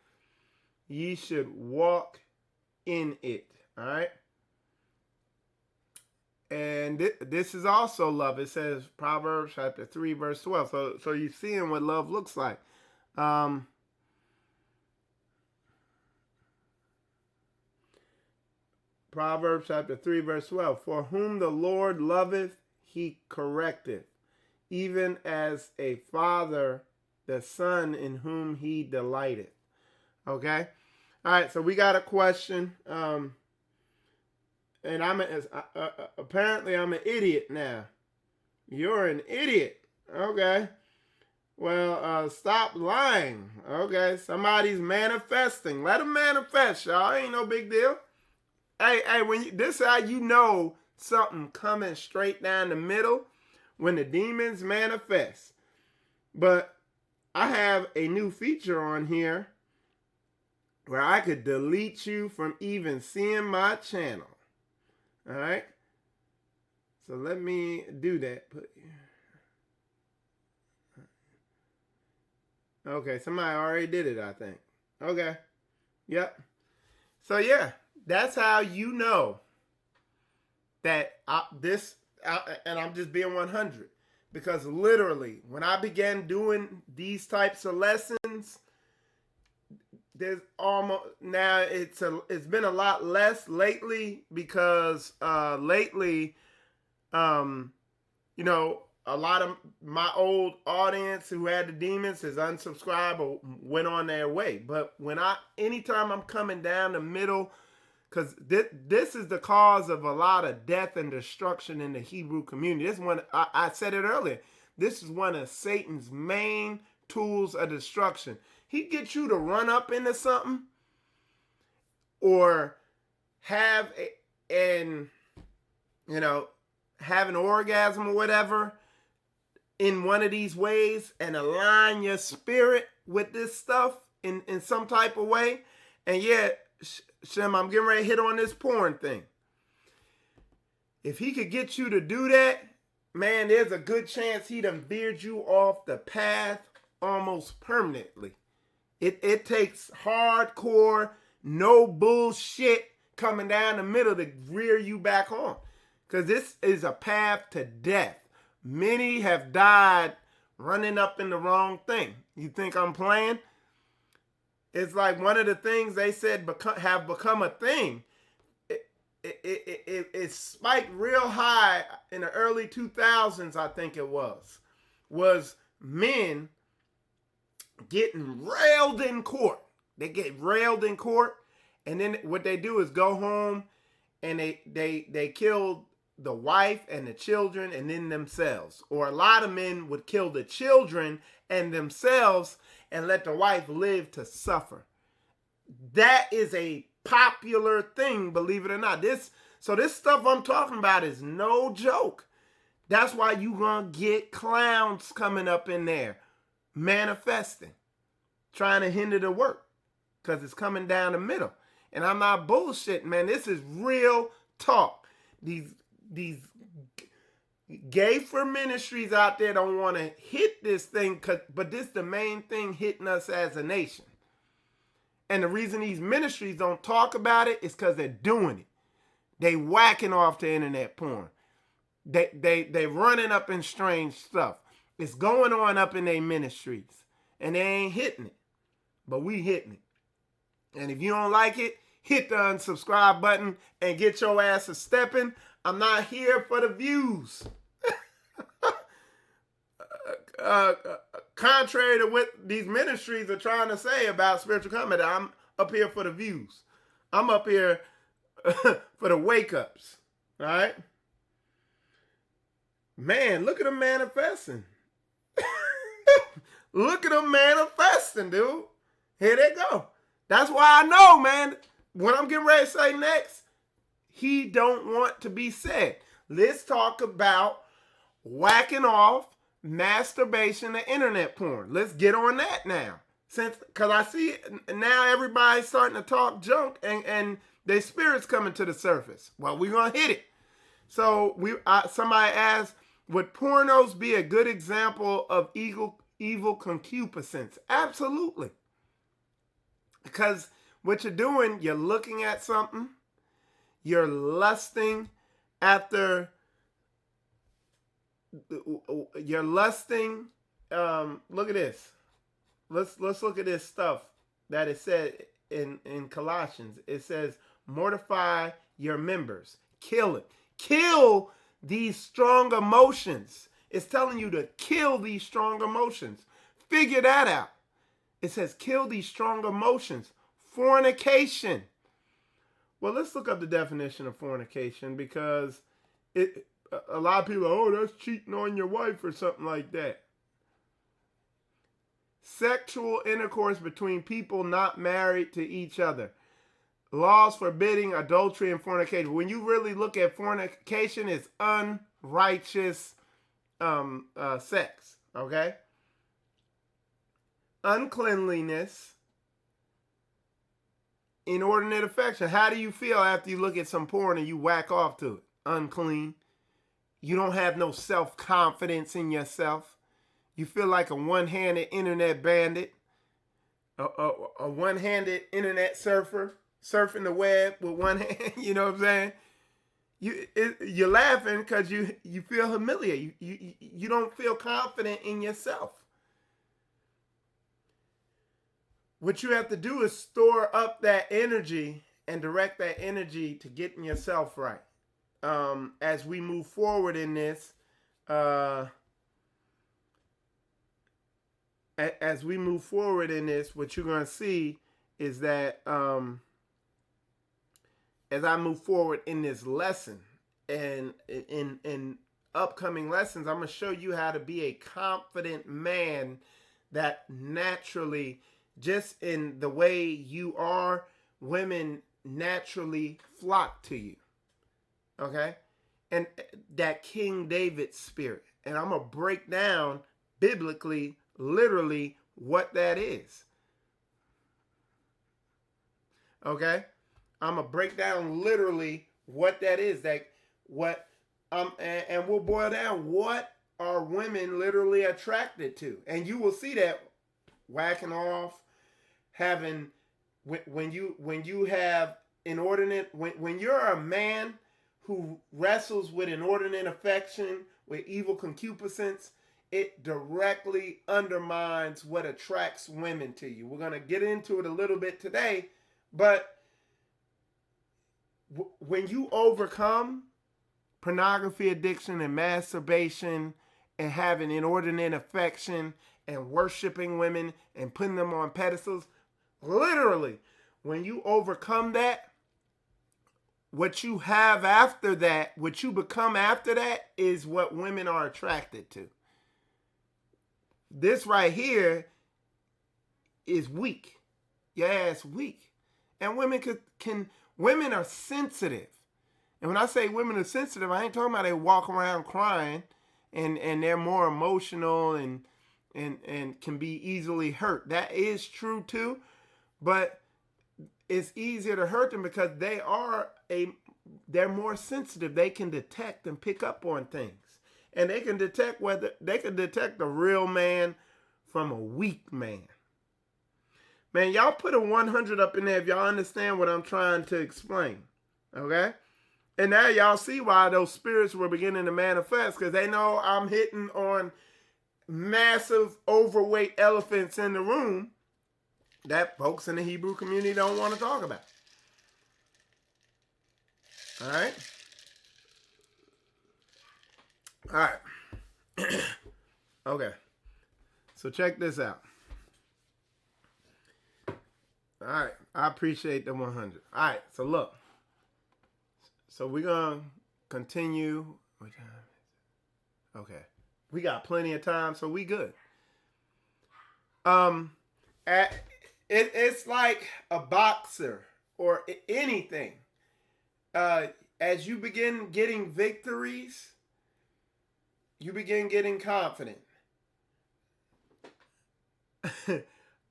ye should walk in it. All right? And this is also love. It says Proverbs chapter 3, verse 12. So you're seeing what love looks like. Proverbs chapter 3, verse 12. For whom the Lord loveth, he correcteth, even as a father the son in whom he delighteth. Okay? All right, so we got a question. And apparently I'm an idiot now. You're an idiot. Okay. Well, stop lying. Okay. Somebody's manifesting. Let them manifest, y'all. Ain't no big deal. Hey, this is how you know something coming straight down the middle, when the demons manifest. But I have a new feature on here where I could delete you from even seeing my channel. All right. So let me do that. Okay, somebody already did it, I think. Okay. Yep. So yeah, that's how you know that and I'm just being 100, because literally when I began doing these types of lessons, there's almost, now it's been a lot less lately, because lately, you know, a lot of my old audience who had the demons has unsubscribed or went on their way. But anytime I'm coming down the middle, because this is the cause of a lot of death and destruction in the Hebrew community. This one, I said it earlier, this is one of Satan's main tools of destruction. He gets you to run up into something or have an orgasm or whatever in one of these ways, and align your spirit with this stuff in some type of way. And yet, Shem, I'm getting ready to hit on this porn thing. If he could get you to do that, man, there's a good chance he done veered you off the path almost permanently. It takes hardcore, no bullshit coming down the middle to rear you back on. Because this is a path to death. Many have died running up in the wrong thing. You think I'm playing? It's like one of the things they said have become a thing. It spiked real high in the early 2000s, I think it was men getting railed in court. They get railed in court, and then what they do is go home and they kill the wife and the children and then themselves. Or a lot of men would kill the children and themselves and let the wife live to suffer. That is a popular thing, believe it or not. So this stuff I'm talking about is no joke. That's why you gonna get clowns coming up in there manifesting, trying to hinder the work, because it's coming down the middle. And I'm not bullshitting, man. This is real talk. These gay for ministries out there don't want to hit this thing, but this is the main thing hitting us as a nation. And the reason these ministries don't talk about it is because they're doing it. They whacking off to internet porn. They running up in strange stuff. It's going on up in their ministries. And they ain't hitting it. But we hitting it. And if you don't like it, hit the unsubscribe button and get your ass a stepping. I'm not here for the views. Contrary to what these ministries are trying to say about spiritual combat, I'm up here for the views. I'm up here for the wake-ups. All right? Man, look at them manifesting. Look at them manifesting, dude. Here they go. That's why I know, man, what I'm getting ready to say next, he don't want to be said. Let's talk about whacking off, masturbation, and internet porn. Let's get on that now. Because I see now everybody's starting to talk junk and their spirits coming to the surface. Well, we're going to hit it. So somebody asked, would pornos be a good example of evil concupiscence? Absolutely. Because what you're doing, you're looking at something, you're lusting after, you're lusting, look at this. Let's look at this stuff that it said in Colossians. It says, mortify your members. Kill it. Kill these strong emotions. It's telling you to kill these strong emotions. Figure that out. It says kill these strong emotions. Fornication. Well, let's look up the definition of fornication, because a lot of people, oh, that's cheating on your wife or something like that. Sexual intercourse between people not married to each other. Laws forbidding adultery and fornication. When you really look at fornication, it's unrighteous sex, okay? Uncleanliness, inordinate affection. How do you feel after you look at some porn and you whack off to it? Unclean. You don't have no self-confidence in yourself. You feel like a one-handed internet bandit, a one-handed internet surfer, surfing the web with one hand. You know what I'm saying? You're laughing because you feel humiliated. You don't feel confident in yourself. What you have to do is store up that energy and direct that energy to getting yourself right. As we move forward in this, what you're going to see is that as I move forward in this lesson and in upcoming lessons, I'm going to show you how to be a confident man that naturally, just in the way you are, women naturally flock to you. Okay? And that King David spirit. And I'm going to break down biblically, literally, what that is. Okay? I'm going to break down literally what that is. What and we'll boil down what are women literally attracted to, and you will see that whacking off, having when you have inordinate when you're a man who wrestles with inordinate affection, with evil concupiscence, it directly undermines what attracts women to you. We're going to get into it a little bit today, but when you overcome pornography addiction and masturbation and having inordinate affection and worshiping women and putting them on pedestals, literally, when you overcome that, what you have after that, what you become after that, is what women are attracted to. This right here is weak. Yeah, it's weak. And women women are sensitive. And when I say women are sensitive, I ain't talking about they walk around crying and they're more emotional and can be easily hurt. That is true too, but it's easier to hurt them because they're more sensitive. They can detect and pick up on things. And they can detect a real man from a weak man. Man, y'all put a 100 up in there if y'all understand what I'm trying to explain. Okay? And now y'all see why those spirits were beginning to manifest, because they know I'm hitting on massive overweight elephants in the room that folks in the Hebrew community don't want to talk about. All right? All right. Okay. So check this out. All right. I appreciate the 100. All right. So look. So we're going to continue. What time is it? Okay. We got plenty of time, so we good. It's like a boxer or anything. As you begin getting victories, you begin getting confident.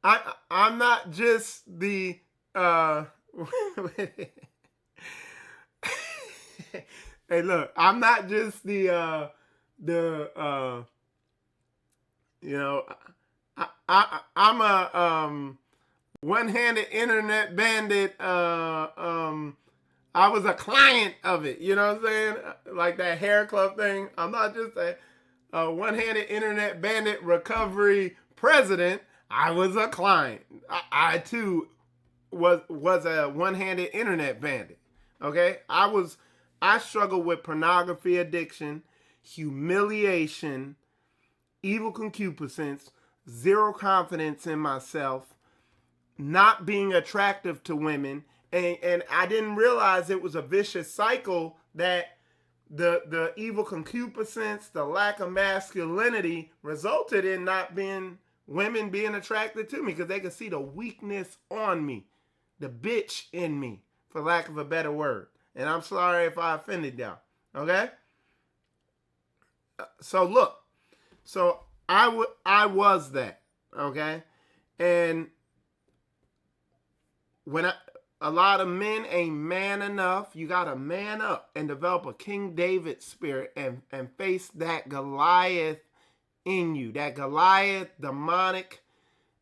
I'm not just the hey, look, I'm not just the I'm a one-handed internet bandit. I was a client of it. You know what I'm saying? Like that hair club thing. I'm not just a one-handed internet bandit recovery president. I was a client. I too was a one-handed internet bandit. Okay? I struggled with pornography addiction, humiliation, evil concupiscence, zero confidence in myself, not being attractive to women, and I didn't realize it was a vicious cycle that the evil concupiscence, the lack of masculinity resulted in women being attracted to me because they could see the weakness on me, the bitch in me, for lack of a better word. And I'm sorry if I offended y'all. Okay? So look. So I was that. Okay? And when a lot of men ain't man enough, you got to man up and develop a King David spirit and face that Goliath in you, that Goliath demonic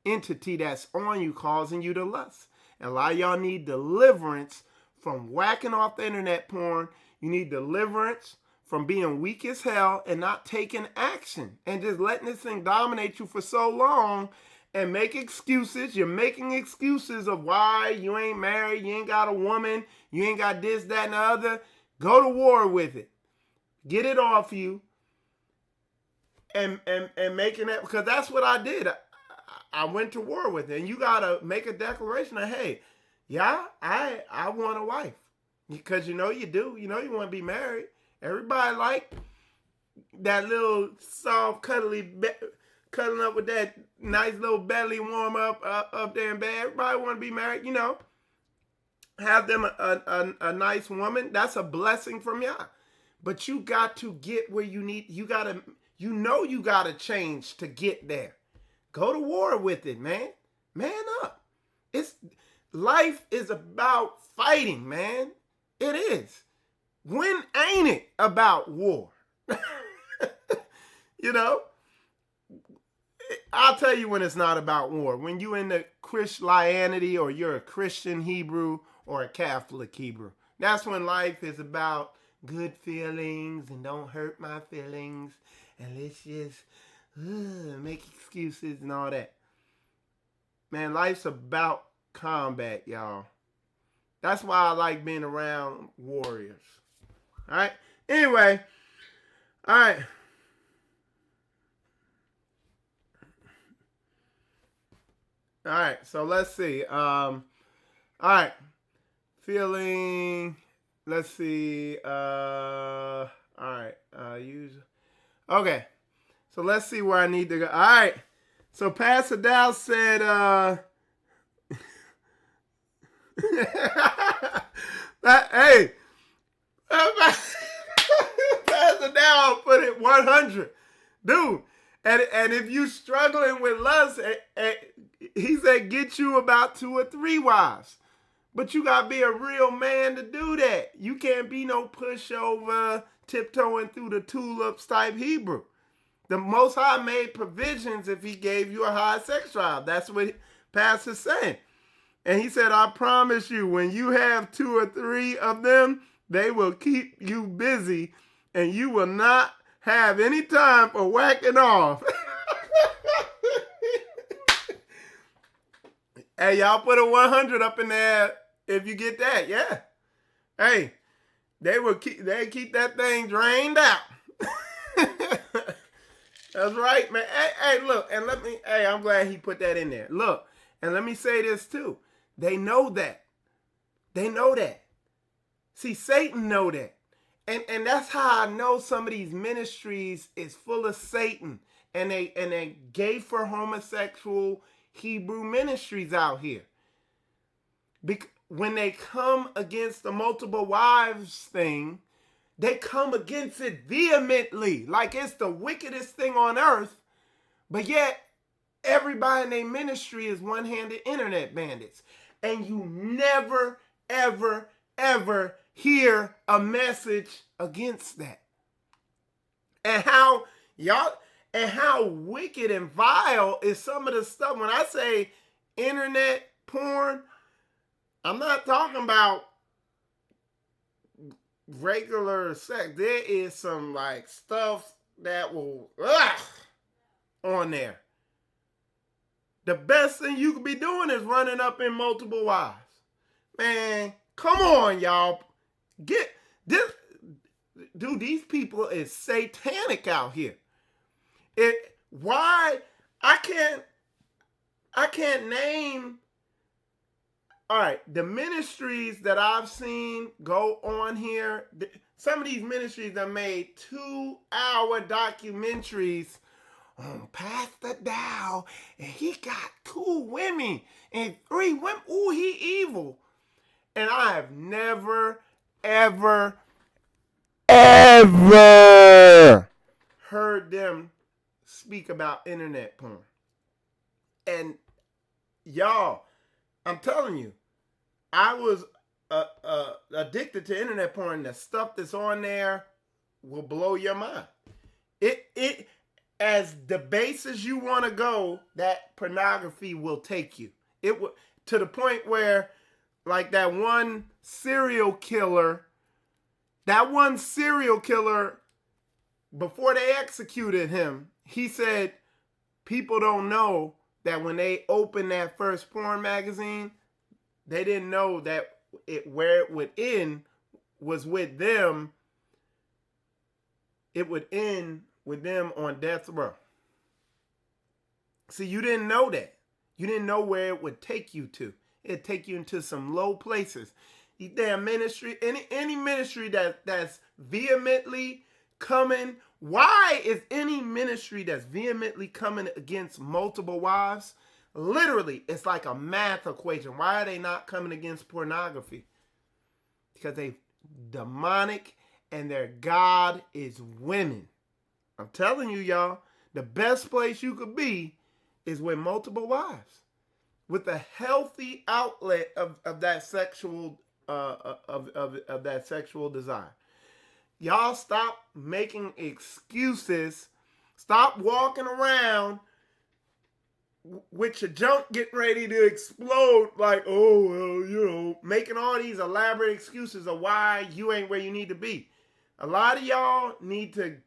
entity that's on you, causing you to lust. And a lot of y'all need deliverance from whacking off the internet porn. You need deliverance from being weak as hell and not taking action and just letting this thing dominate you for so long and make excuses. You're making excuses of why you ain't married, you ain't got a woman, you ain't got this, that, and the other. Go to war with it. Get it off you. And making that, because that's what I did. I went to war with it. And you gotta make a declaration of, hey, yeah, I want a wife. Because you know you do. You know you want to be married. Everybody like that little soft, cuddling up with that nice little belly warm up there in bed. Everybody want to be married, you know. Have them a nice woman. That's a blessing from y'all. But you got to get where you need. You got to change to get there. Go to war with it, man. Man up. Life is about fighting, man. It is. When ain't it about war? You know, I'll tell you when it's not about war. When you in the Christianity, or you're a Christian Hebrew or a Catholic Hebrew. That's when life is about good feelings and don't hurt my feelings. And let's just make excuses and all that. Man, life's about combat, y'all. That's why I like being around warriors. All right. Anyway. All right. All right. So let's see. All right. Feeling. Let's see. All right. Use. Okay. So let's see where I need to go. All right. So Pastor Dow said, hey, Pastor Dow put it 100. Dude, and if you struggling with lust, he said get you about 2 or 3 wives. But you got to be a real man to do that. You can't be no pushover, tiptoeing through the tulips type Hebrew. The Most High made provisions if he gave you a high sex drive. That's what Pastor's saying. And he said, I promise you, when you have 2 or 3 of them, they will keep you busy and you will not have any time for whacking off. Hey, y'all put a 100 up in there if you get that. Yeah. Hey, they keep that thing drained out. That's right, man. Hey, look, and I'm glad he put that in there. Look, and let me say this too. They know that. They know that. See, Satan know that. And that's how I know some of these ministries is full of Satan. And they gay for homosexual Hebrew ministries out here. When they come against the multiple wives thing, they come against it vehemently, like it's the wickedest thing on earth. But yet, everybody in their ministry is one-handed internet bandits. And you never, ever, ever hear a message against that. And how wicked and vile is some of the stuff. When I say internet porn, I'm not talking about regular sex. There is some like stuff that will on there. The best thing you could be doing is running up in multiple wives. Man, come on, y'all. Get this. Dude, these people is satanic out here. Why I can't name. All right, the ministries that I've seen go on here, some of these ministries have made 2-hour documentaries on Pastor Dow, and he got 2 women and 3 women. Ooh, he evil. And I have never, ever heard them speak about internet porn. And y'all, I'm telling you, I was addicted to internet porn. The stuff that's on there will blow your mind. It as the base as you want to go, that pornography will take you. It will, to the point where, like that one serial killer, before they executed him, he said people don't know that when they opened that first porn magazine, they didn't know that where it would end was with them. It would end with them on death row. See, you didn't know that. You didn't know where it would take you to. It'd take you into some low places. These damn ministry, any ministry that's vehemently coming. Why is any ministry that's vehemently coming against multiple wives? Literally, it's like a math equation. Why are they not coming against pornography? Because they demonic and their God is women. I'm telling you, y'all, the best place you could be is with multiple wives, with a healthy outlet of that sexual of that sexual desire. y'all stop making excuses. Stop walking around with your junk getting ready to explode like, oh, well, you know, making all these elaborate excuses of why you ain't where you need to be. A lot of y'all need to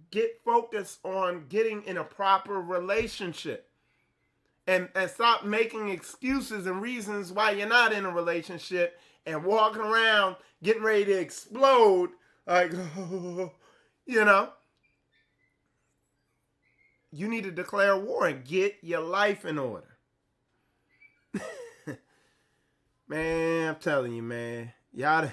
get focused on getting in a proper relationship. And stop making excuses and reasons why you're not in a relationship and walking around getting ready to explode like, you know. You need to declare war and get your life in order. Man, I'm telling you, man. Y'all.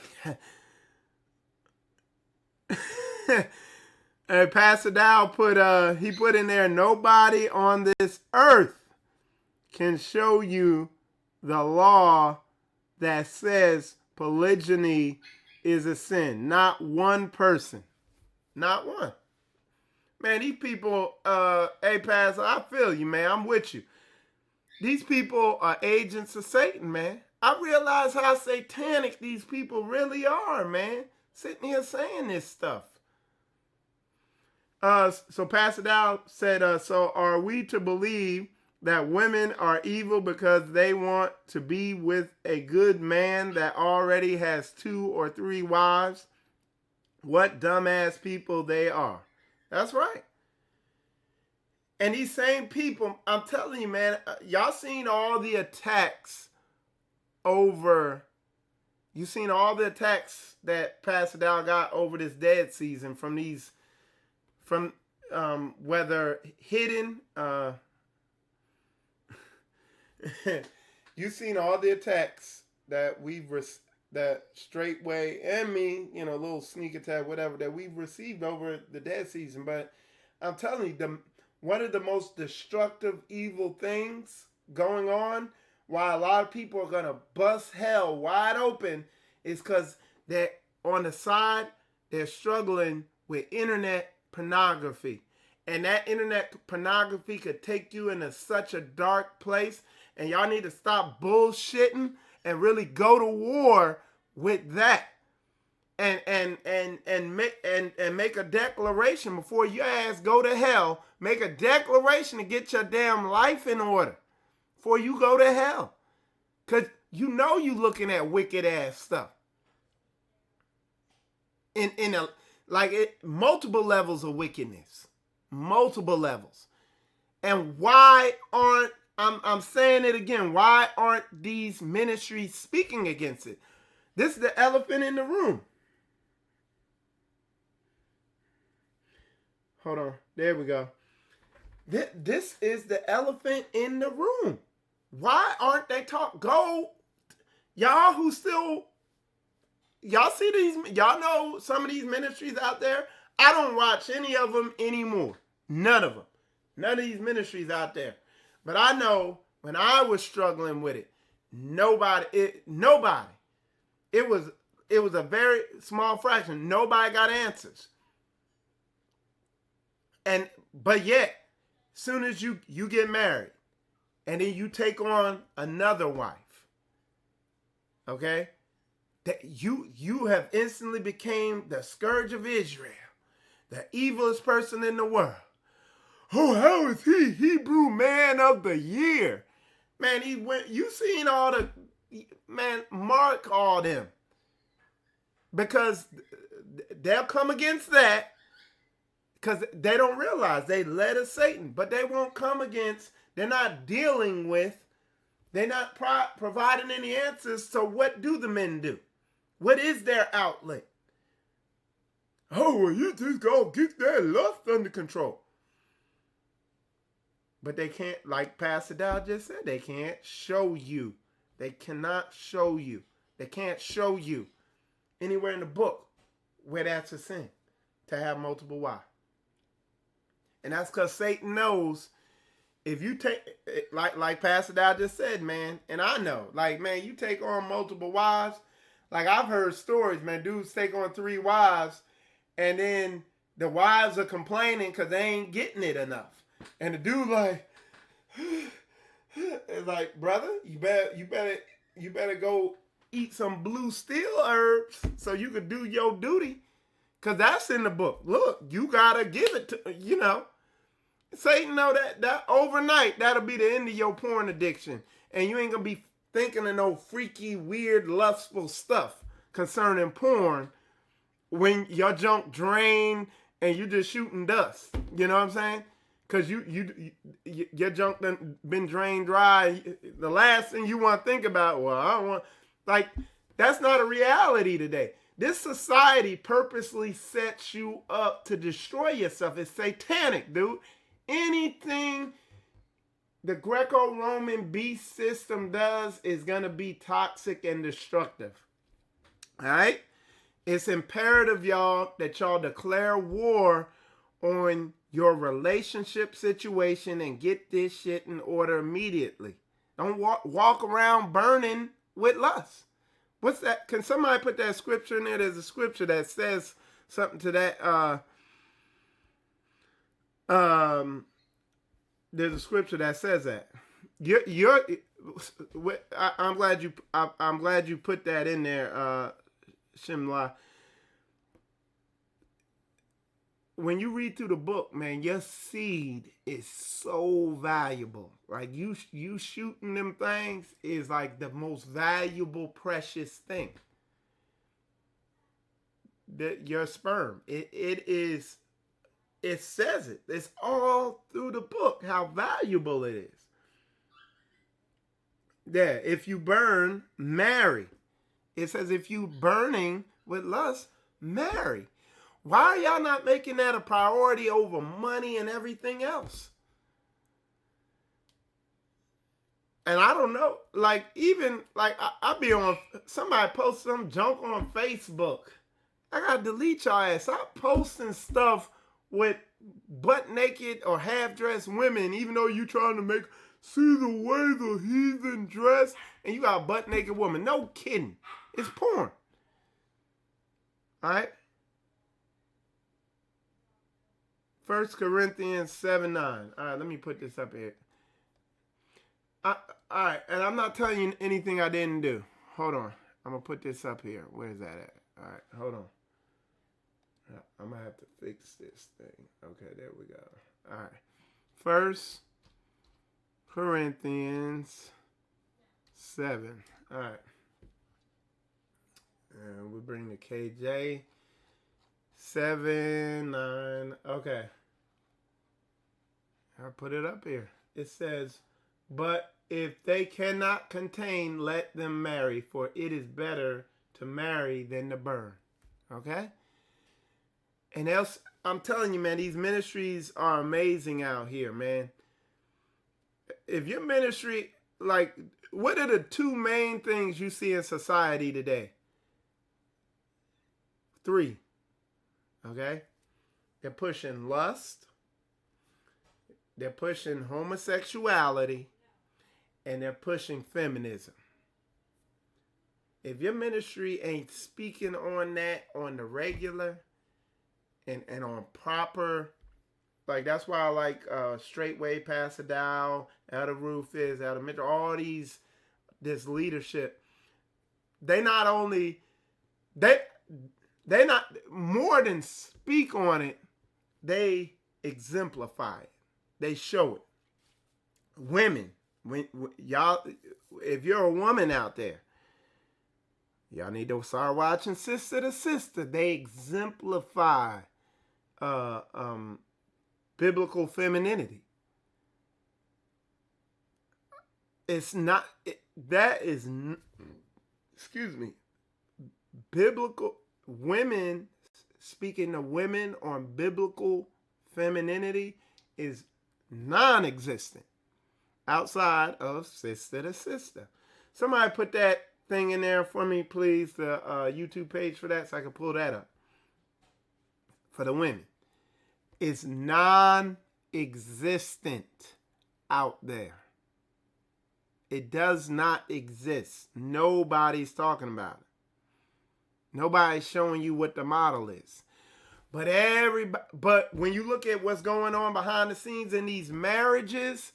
Hey, Pastor Dow put in there, nobody on this earth can show you the law that says polygyny is a sin. Not one person. Not one. Man, these people, hey, Pastor, I feel you, man. I'm with you. These people are agents of Satan, man. I realize how satanic these people really are, man. Sitting here saying this stuff. So Pastor Dow said, so are we to believe that women are evil because they want to be with a good man that already has 2 or 3 wives? What dumbass people they are. That's right. And these same people, I'm telling you, man, y'all seen all the attacks you seen all the attacks that Pastor Dow got over this dead season from whether hidden, you seen all the attacks that that Straitway and me, you know, a little sneak attack, whatever, that we've received over the dead season. But I'm telling you, one of the most destructive, evil things going on, why a lot of people are going to bust hell wide open, is because they're on the side, they're struggling with internet pornography. And that internet pornography could take you into such a dark place. And y'all need to stop bullshitting and really go to war with that. And make a declaration before your ass go to hell. Make a declaration to get your damn life in order before you go to hell. Because you know you looking at wicked ass stuff. Multiple levels of wickedness. Multiple levels. And why aren't, I'm saying it again, why aren't these ministries speaking against it? This is the elephant in the room. Hold on. There we go. This is the elephant in the room. Why aren't they y'all who still, y'all see these, y'all know some of these ministries out there? I don't watch any of them anymore. None of them. None of these ministries out there. But I know when I was struggling with it, nobody. It was a very small fraction. Nobody got answers. But yet, soon as you get married, and then you take on another wife, okay, that you have instantly became the scourge of Israel, the evilest person in the world. Oh, how is he Hebrew man of the year? Man, you seen all the, man, mark all them. Because they'll come against that. Because they don't realize they led of Satan. But they won't come against, they're not dealing with, they're not providing any answers. So what do the men do? What is their outlet? Oh, well, you just go get that lust under control. But they can't, like Pastor Dow just said, they can't show you. They cannot show you. They can't show you anywhere in the book where that's a sin, to have multiple wives. And that's because Satan knows if you take, like Pastor Dow just said, man, and I know, like, man, you take on multiple wives. Like, I've heard stories, man, dudes take on 3 wives, and then the wives are complaining because they ain't getting it enough. And the dude like, it's like, brother, you better go eat some blue steel herbs so you could do your duty. Because that's in the book. Look, you got to give it to, Satan know that overnight, that'll be the end of your porn addiction. And you ain't going to be thinking of no freaky, weird, lustful stuff concerning porn when your junk drained and you just shooting dust. You know what I'm saying? Because your junk done been drained dry. The last thing you want to think about, well, I don't want, that's not a reality today. This society purposely sets you up to destroy yourself. It's satanic, dude. Anything the Greco-Roman beast system does is going to be toxic and destructive. All right? It's imperative, y'all, that y'all declare war on your relationship situation and get this shit in order immediately. Don't walk around burning with lust. What's that? Can somebody put that scripture in there? There's a scripture that says something to that. There's a scripture that says that. I'm glad you put that in there, Shimla. When you read through the book, man, your seed is so valuable. Like you shooting them things is like the most valuable, precious thing. Your sperm. It says it. It's all through the book how valuable it is. Yeah, if you burn, marry. It says if you burning with lust, marry. Why are y'all not making that a priority over money and everything else? And I don't know, I'll be on, somebody post some junk on Facebook. I gotta delete y'all ass. Stop posting stuff with butt naked or half-dressed women, even though you trying to see the way the heathen dress, and you got a butt naked woman. No kidding. It's porn. All right? 1 Corinthians 7:9. All right, let me put this up here. All right, and I'm not telling you anything I didn't do. Hold on. I'm going to put this up here. Where is that at? All right, hold on. I'm going to have to fix this thing. Okay, there we go. All right. 1 Corinthians 7. All right. And we bring the KJ. 7:9. Okay. I put it up here. It says, but if they cannot contain, let them marry, for it is better to marry than to burn. Okay? And else, I'm telling you, man, these ministries are amazing out here, man. If your ministry, what are the two main things you see in society today? 3. Okay? They're pushing lust. They're pushing homosexuality. And they're pushing feminism. If your ministry ain't speaking on that on the regular and on proper, that's why I like Straitway, Pastor Dow, Elder Rufus, Elder Mitchell, all this leadership. They not more than speak on it, they exemplify it. They show it. Women, y'all, if you're a woman out there, y'all need to start watching Sister to Sister. They exemplify biblical femininity. It's not, biblical women, speaking to women on biblical femininity is non-existent outside of Sister to Sister. Somebody put that thing in there for me, please, the YouTube page for that, so I can pull that up. For the women. It's non-existent out there. It does not exist. Nobody's talking about it. Nobody's showing you what the model is. But when you look at what's going on behind the scenes in these marriages,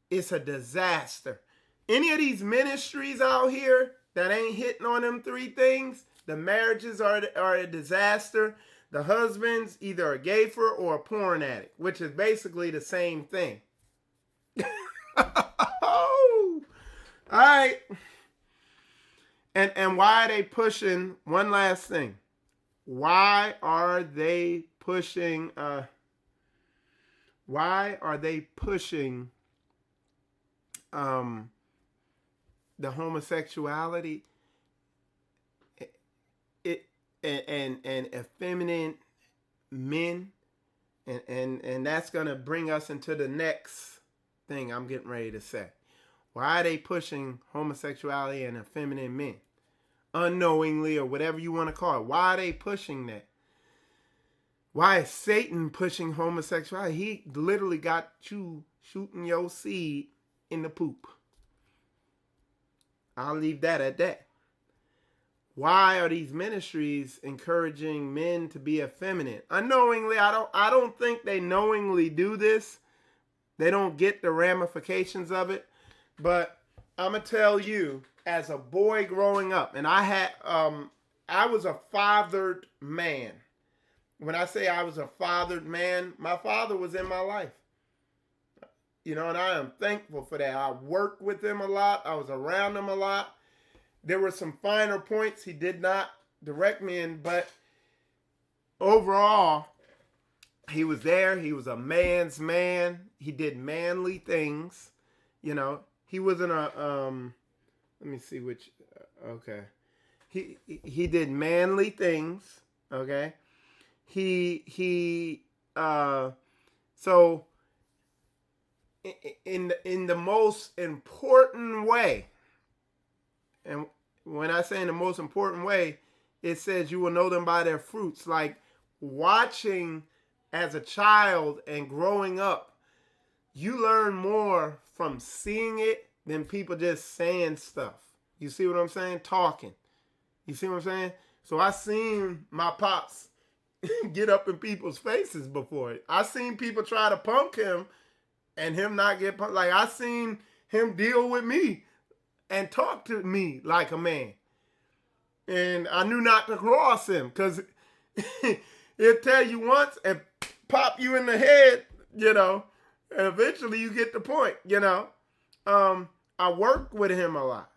it's a disaster. Any of these ministries out here that ain't hitting on them three things, the marriages are a disaster. The husband's either a gayfer or a porn addict, which is basically the same thing. Oh, all right. And why are they pushing, one last thing. Why are they pushing the homosexuality and effeminate men, and that's gonna bring us into the next thing I'm getting ready to say. Why are they pushing homosexuality and effeminate men? Unknowingly, or whatever you want to call it. Why are they pushing that? Why is Satan pushing homosexuality? He literally got you shooting your seed in the poop. I'll leave that at that. Why are these ministries encouraging men to be effeminate? Unknowingly, I don't think they knowingly do this. They don't get the ramifications of it. But I'm gonna tell you, as a boy growing up, and I was a fathered man. When I say I was a fathered man, my father was in my life. You know, and I am thankful for that. I worked with him a lot. I was around him a lot. There were some finer points he did not direct me in, but overall, he was there. He was a man's man. He did manly things. You know, he wasn't a, let me see which, okay. He did manly things, okay? So in the most important way, and when I say in the most important way, it says you will know them by their fruits. Like watching as a child and growing up, you learn more from seeing it than people just saying stuff. You see what I'm saying? Talking. You see what I'm saying? So I seen my pops get up in people's faces before. I seen people try to punk him and him not get punked. Like I seen him deal with me and talk to me like a man. And I knew not to cross him because he'll tell you once and pop you in the head, you know, and eventually you get the point, you know. I worked with him a lot.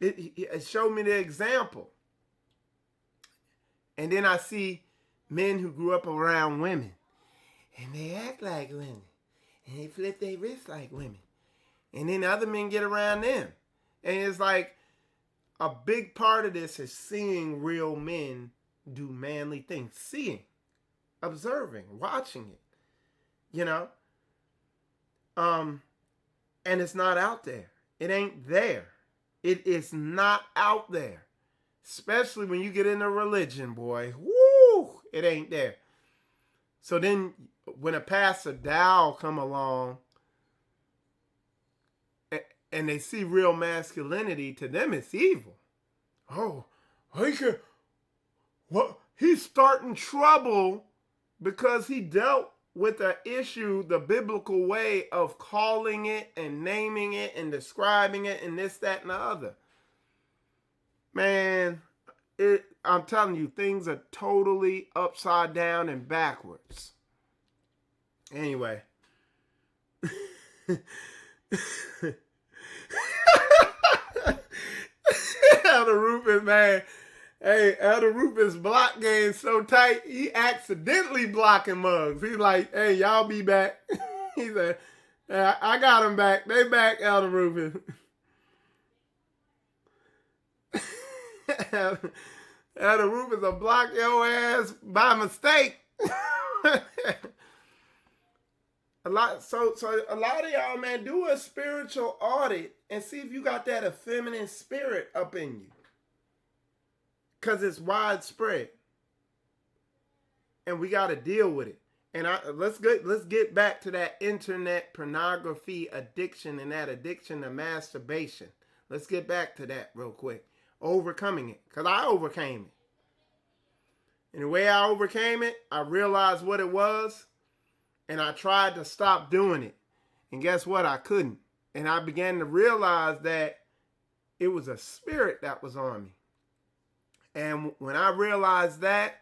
It showed me the example. And then I see men who grew up around women. And they act like women. And they flip their wrists like women. And then other men get around them. And it's like a big part of this is seeing real men do manly things. Seeing, observing, watching it. You know? And it's not out there. It ain't there. It is not out there. Especially when you get into religion, boy. Woo! It ain't there. So then when a pastor Dow come along and they see real masculinity, to them it's evil. Oh, he's starting trouble because he dealt with an issue the biblical way of calling it and naming it and describing it and this, that, and the other. Man, I'm telling you, things are totally upside down and backwards. Anyway. Elder Rufus, man. Hey, Elder Rufus' block game so tight, he accidentally blocking mugs. He's like, hey, y'all be back. He said, I got them back. They back, Elder Rufus. Elder Rufus will block your ass by mistake. A lot of y'all, man, do a spiritual audit and see if you got that effeminate spirit up in you. Because it's widespread. And we got to deal with it. And let's get back to that internet pornography addiction and that addiction to masturbation. Let's get back to that real quick. Overcoming it. Because I overcame it. And the way I overcame it, I realized what it was. And I tried to stop doing it. And guess what? I couldn't. And I began to realize that it was a spirit that was on me. And when I realized that,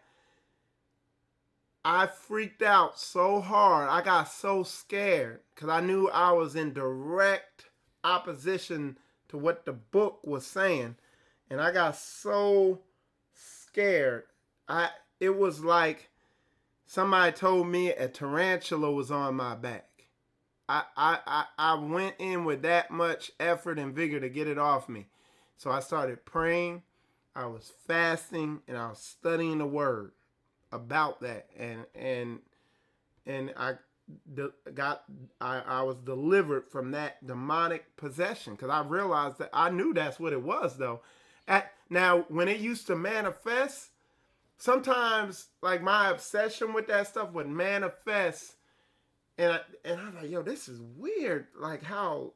I freaked out so hard. I got so scared because I knew I was in direct opposition to what the book was saying. And I got so scared. It was like somebody told me a tarantula was on my back. I went in with that much effort and vigor to get it off me. So I started praying, I was fasting, and I was studying the word about that. And I was delivered from that demonic possession because I realized that I knew that's what it was though. Now, when it used to manifest, sometimes like my obsession with that stuff would manifest, and I'm like, yo, this is weird. Like how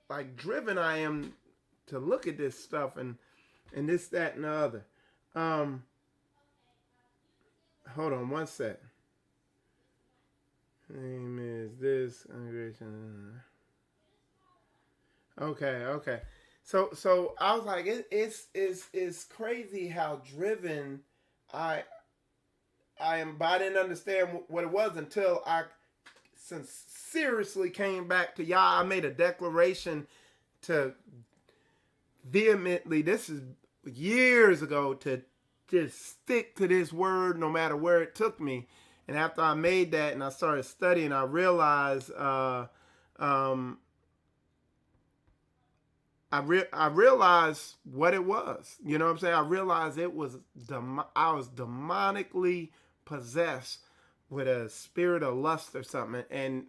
like driven I am to look at this stuff and this, that, and the other. Hold on one sec. Name is this congregation. Okay. So I was like, it's crazy how driven I am, but I didn't understand what it was until I seriously came back to y'all. I made a declaration to vehemently, this is years ago, to just stick to this word no matter where it took me. And after I made that and I started studying, I realized I realized what it was. You know what I'm saying? I realized I was demonically possessed with a spirit of lust or something. And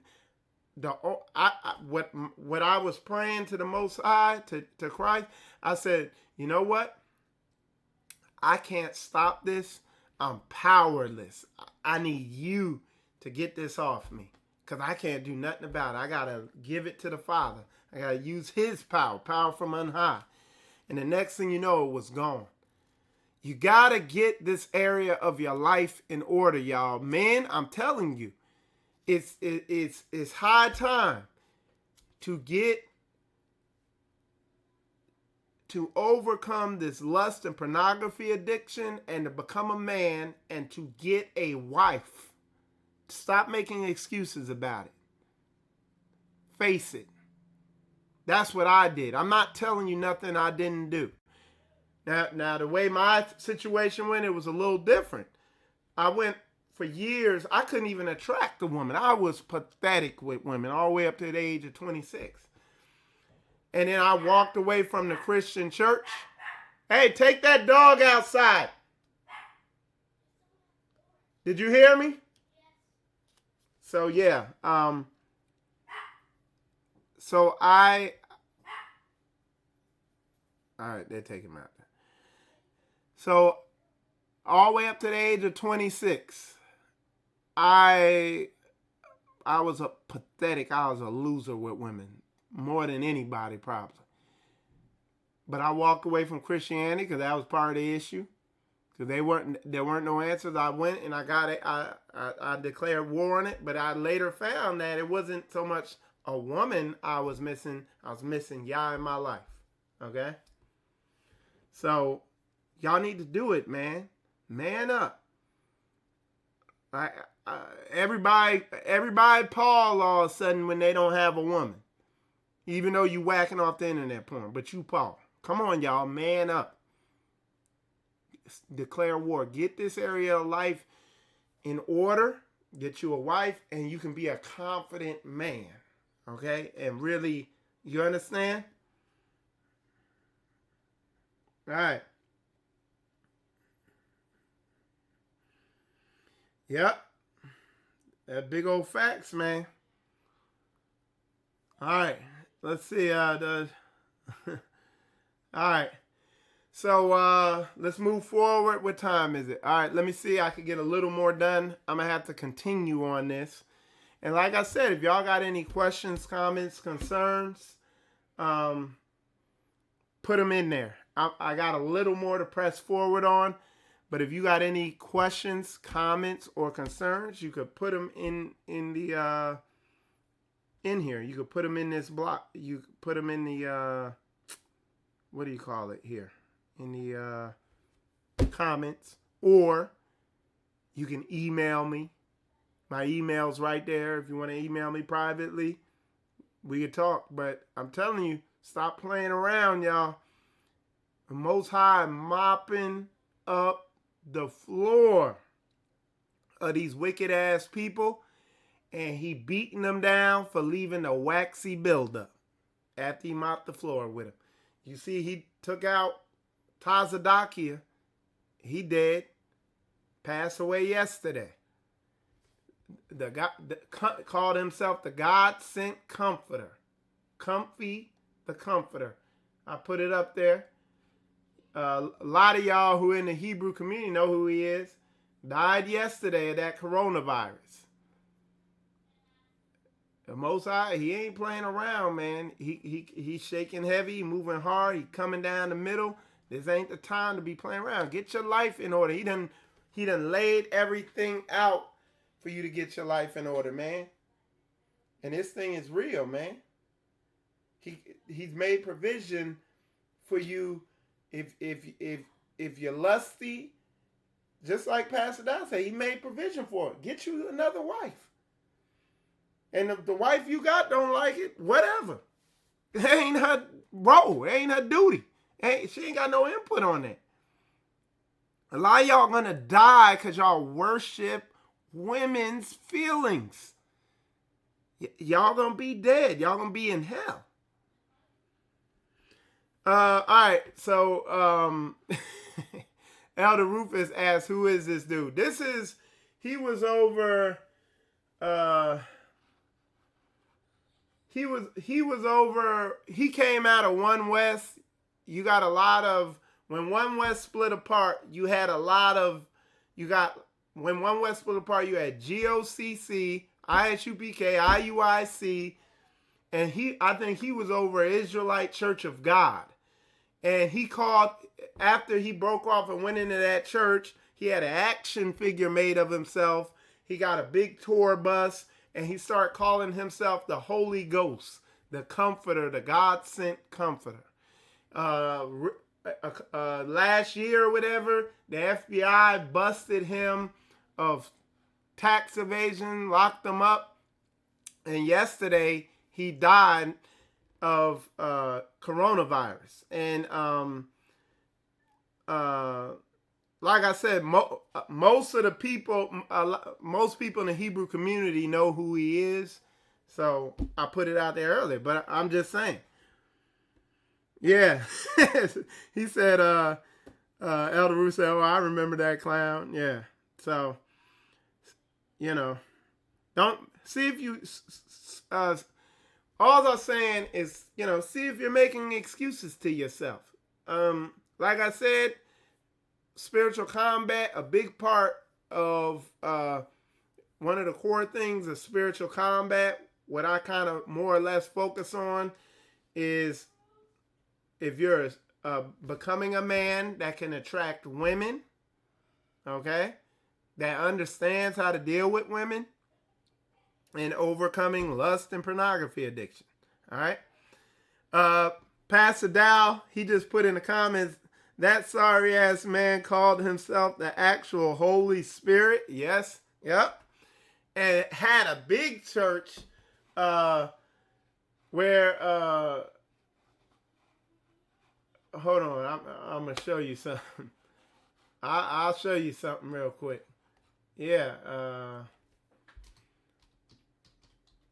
what I was praying to the Most High, to Christ, I said, you know what? I can't stop this. I'm powerless. I need you to get this off me because I can't do nothing about it. I got to give it to the Father. I got to use his power from on high. And the next thing you know, it was gone. You got to get this area of your life in order, y'all. Man, I'm telling you, it's high time to overcome this lust and pornography addiction and to become a man and to get a wife. Stop making excuses about it. Face it. That's what I did. I'm not telling you nothing I didn't do. Now the way my situation went, it was a little different. I went for years, I couldn't even attract a woman. I was pathetic with women all the way up to the age of 26. And then I walked away from the Christian church. Hey, take that dog outside. Did you hear me? So yeah. All right, they're taking him out. So all the way up to the age of 26, I was a pathetic. I was a loser with women. More than anybody, probably. But I walked away from Christianity because that was part of the issue. Because there weren't no answers. I went and I got it. I declared war on it. But I later found that it wasn't so much a woman I was missing. I was missing Yah in my life. Okay? So, y'all need to do it, man. Man up. Everybody Paul all of a sudden when they don't have a woman. Even though you whacking off the internet porn. But you Paul. Come on, y'all. Man up. Declare war. Get this area of life in order. Get you a wife. And you can be a confident man. Okay? And really, you understand? All right. Yep. That big old facts, man. All right. Let's see. All right. So let's move forward. What time is it? All right. Let me see. I could get a little more done. I'm going to have to continue on this. And like I said, if y'all got any questions, comments, concerns, put them in there. I got a little more to press forward on. But if you got any questions, comments, or concerns, you could put them in here. You could put them in this block. You could put them in the what do you call it here? In the comments. Or you can email me. My email's right there. If you want to email me privately, we can talk. But I'm telling you, stop playing around, y'all. The Most High mopping up the floor of these wicked ass people, and he beating them down for leaving a waxy buildup after he mopped the floor with him. You see, he took out Tazadakia. He dead. Passed away yesterday. The God called himself the God-sent comforter. Comfy the comforter. I put it up there. A lot of y'all who are in the Hebrew community know who he is. Died yesterday of that coronavirus. The Most High, he ain't playing around, man. He's shaking heavy, moving hard. He coming down the middle. This ain't the time to be playing around. Get your life in order. He done laid everything out for you to get your life in order, man. And this thing is real, man. He's made provision for you if you're lusty, just like Pastor Dow said, he made provision for it. Get you another wife. And if the wife you got don't like it, whatever. It ain't her role. It ain't her duty. She ain't got no input on that. A lot of y'all gonna die because y'all worship women's feelings. Y'all gonna be dead. Y'all gonna be in hell. All right, so Elder Rufus asked, who is this dude? He was over he came out of One West. You got a lot of, when One West split apart, you had when One West split apart, you had GOCC, ISUPK, IUIC, and I think he was over Israelite Church of God. And he called, after he broke off and went into that church, he had an action figure made of himself. He got a big tour bus, and he started calling himself the Holy Ghost, the Comforter, the God-sent Comforter. Last year or whatever, the FBI busted him of tax evasion, locked him up, and yesterday he died of coronavirus. And like I said, most people in the Hebrew community know who he is, so I put it out there earlier. But I'm just saying, yeah. He said, Elder Ruth said, "Oh, I remember that clown." Yeah, so don't see if you. All I'm saying is, see if you're making excuses to yourself. Like I said, spiritual combat, a big part of one of the core things of spiritual combat, what I kind of more or less focus on is if you're becoming a man that can attract women, okay, that understands how to deal with women, and overcoming lust and pornography addiction. All right. Pastor Dow, he just put in the comments, that sorry ass man called himself the actual Holy Spirit. Yes. Yep. And had a big church where hold on, I'm gonna show you something. I'll show you something real quick. Yeah.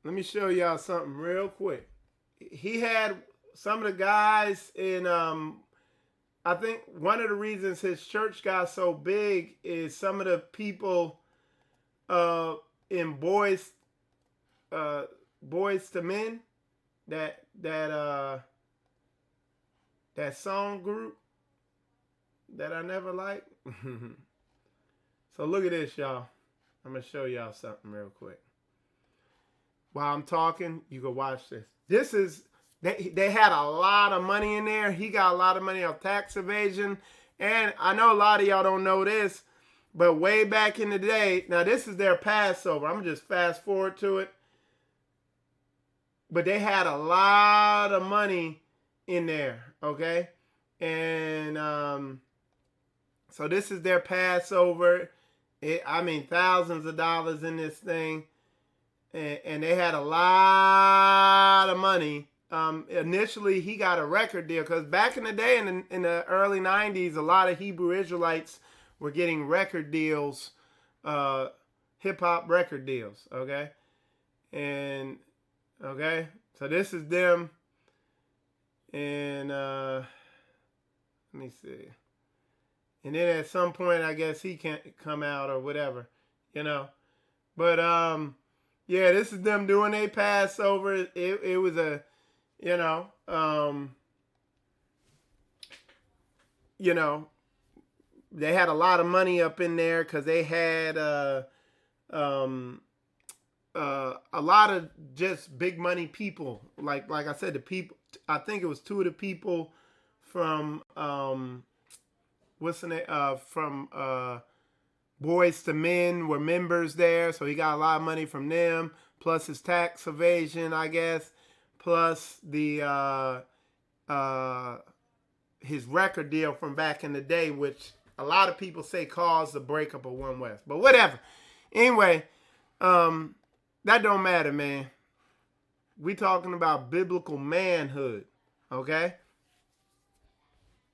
Let me show y'all something real quick. He had some of the guys in, I think one of the reasons his church got so big is some of the people in Boys to Men, that song group that I never liked. So look at this, y'all. I'm going to show y'all something real quick. While I'm talking, you can watch this. They had a lot of money in there. He got a lot of money off tax evasion. And I know a lot of y'all don't know this, but way back in the day, now this is their Passover. I'm going to just fast forward to it. But they had a lot of money in there, okay? And so this is their Passover. Thousands of dollars in this thing. And they had a lot of money. Initially, he got a record deal because back in the day, in the early 90s, a lot of Hebrew Israelites were getting record deals, hip-hop record deals, okay? And, okay, so this is them. And, let me see. And then at some point, I guess he can't come out or whatever, you know. But, yeah, this is them doing a Passover. It was a, you know, they had a lot of money up in there because they had a lot of just big money people. Like I said, the people. I think it was two of the people from what's the name? From Boys to Men were members there, so he got a lot of money from them. Plus his tax evasion, I guess. Plus the his record deal from back in the day, which a lot of people say caused the breakup of One West. But whatever. Anyway, that don't matter, man. We talking about biblical manhood, okay?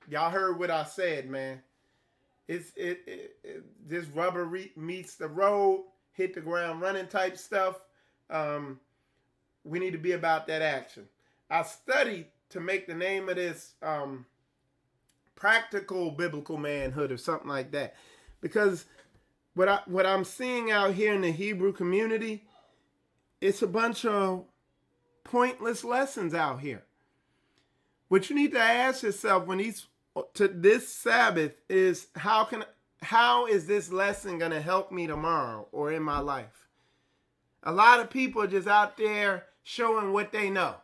Y'all heard what I said, man. This rubber meets the road, hit the ground running type stuff. We need to be about that action. I studied to make the name of this practical biblical manhood or something like that, because what I'm seeing out here in the Hebrew community, it's a bunch of pointless lessons out here. What you need to ask yourself to this Sabbath is how is this lesson going to help me tomorrow or in my life? A lot of people are just out there showing what they know,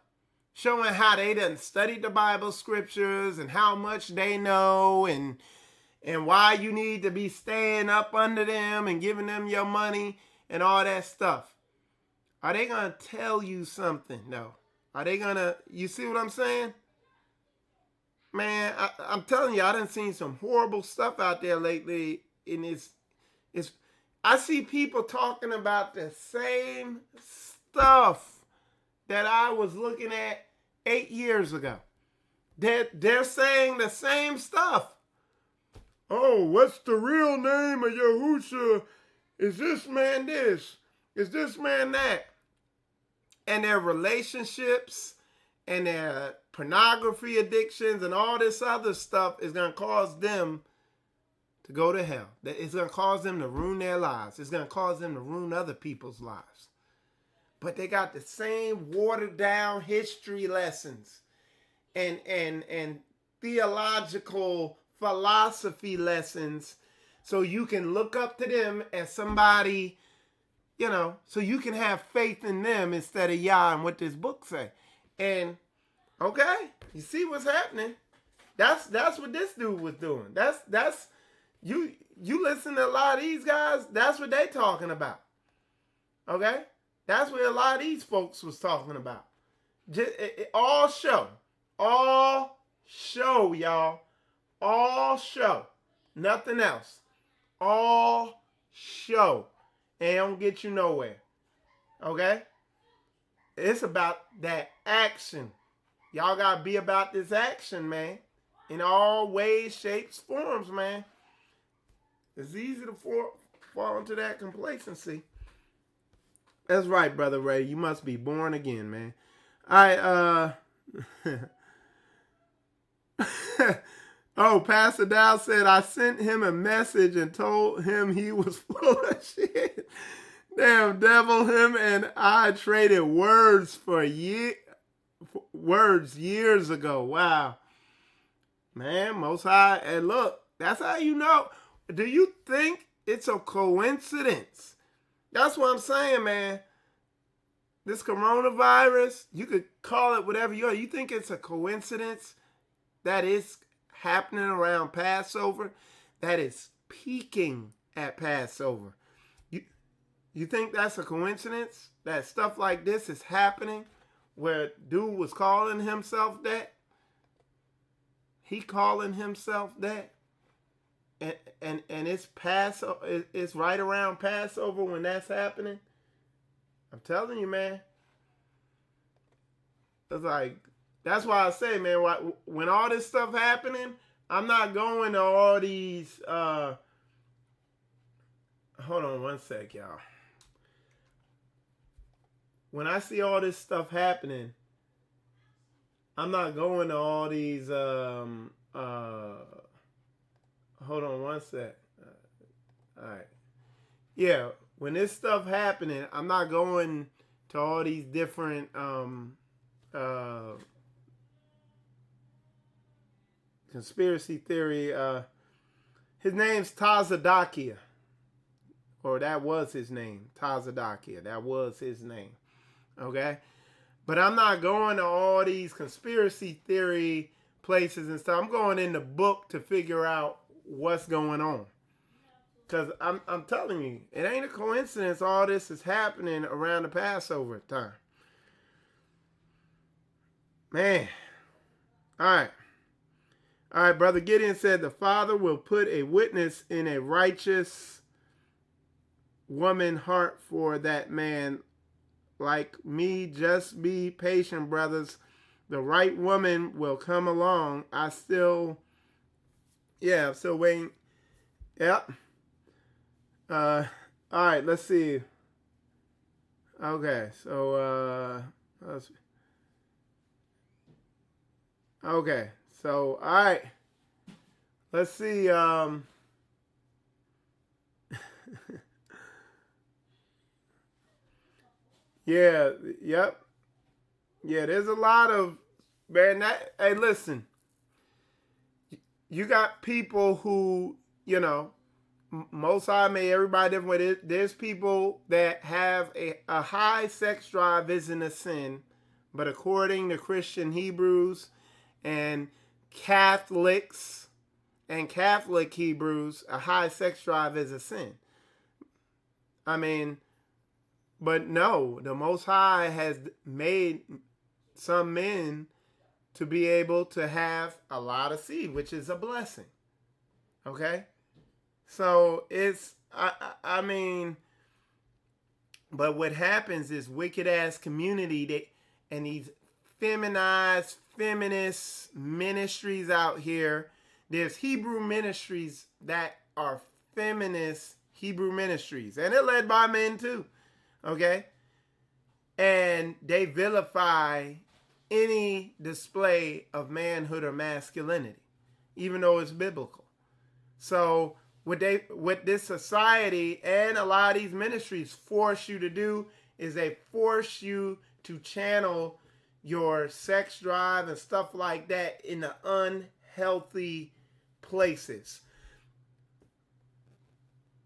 showing how they done studied the Bible scriptures and how much they know and why you need to be staying up under them and giving them your money and all that stuff. Are they going to tell you something? No. Are they going to, you see what I'm saying? Man, I'm telling you, I done seen some horrible stuff out there lately. And I see people talking about the same stuff that I was looking at 8 years ago. They're saying the same stuff. Oh, what's the real name of Yahusha? Is this man this? Is this man that? And their relationships and their pornography addictions and all this other stuff is going to cause them to go to hell. It's going to cause them to ruin their lives. It's going to cause them to ruin other people's lives. But they got the same watered down history lessons and theological philosophy lessons, so you can look up to them as somebody, you know, so you can have faith in them instead of Yah and what this book say. And okay, you see what's happening. That's what this dude was doing. That's you listen to a lot of these guys, that's what they talking about. Okay? That's what a lot of these folks was talking about. All show, y'all. All show. Nothing else. All show. And don't get you nowhere. Okay? It's about that action. Y'all got to be about this action, man. In all ways, shapes, forms, man. It's easy to fall into that complacency. That's right, Brother Ray. You must be born again, man. All right, oh, Pastor Dow said, I sent him a message and told him he was full of shit. Damn, devil, him and I traded words years ago. Wow. Man, Most High. And look, that's how you know. Do you think it's a coincidence? That's what I'm saying, man. This coronavirus, you could call it whatever you want. You think it's a coincidence that it's happening around Passover, that is peaking at Passover? You think that's a coincidence that stuff like this is happening where dude was calling himself that? he calling himself that. And it's Passover. It's right around Passover when that's happening. I'm telling you, man. It's like, that's why I say, man, when all this stuff happening, I'm not going to all these. Hold on one sec, y'all. When I see all this stuff happening, I'm not going to all these. Hold on one sec. All right. Yeah, when this stuff happening, I'm not going to all these different conspiracy theory. His name's Tazadakia. Or that was his name. Tazadakia. That was his name. Okay? But I'm not going to all these conspiracy theory places and stuff. I'm going in the book to figure out what's going on. Because I'm telling you, it ain't a coincidence all this is happening around the Passover time. Man. All right, Brother Gideon said the Father will put a witness in a righteous woman heart for that man like me. Just be patient, brothers. The right woman will come along. I'm still waiting. Yep. All right, let's see. Okay, so all right. Let's see. Yeah, yep. Yeah, there's a lot of, man, hey, listen. You got people who, most high made everybody different with it. There's people that have a high sex drive isn't a sin, but according to Christian Hebrews and Catholics and Catholic Hebrews, a high sex drive is a sin. I mean, but no, the Most High has made some men to be able to have a lot of seed, which is a blessing. Okay? So it's, I mean, but what happens is wicked ass community and these feminized, feminist ministries out here. There's Hebrew ministries that are feminist Hebrew ministries, and they're led by men too. Okay? And they vilify any display of manhood or masculinity, even though it's biblical. So what this society and a lot of these ministries force you to do is they force you to channel your sex drive and stuff like that in the unhealthy places.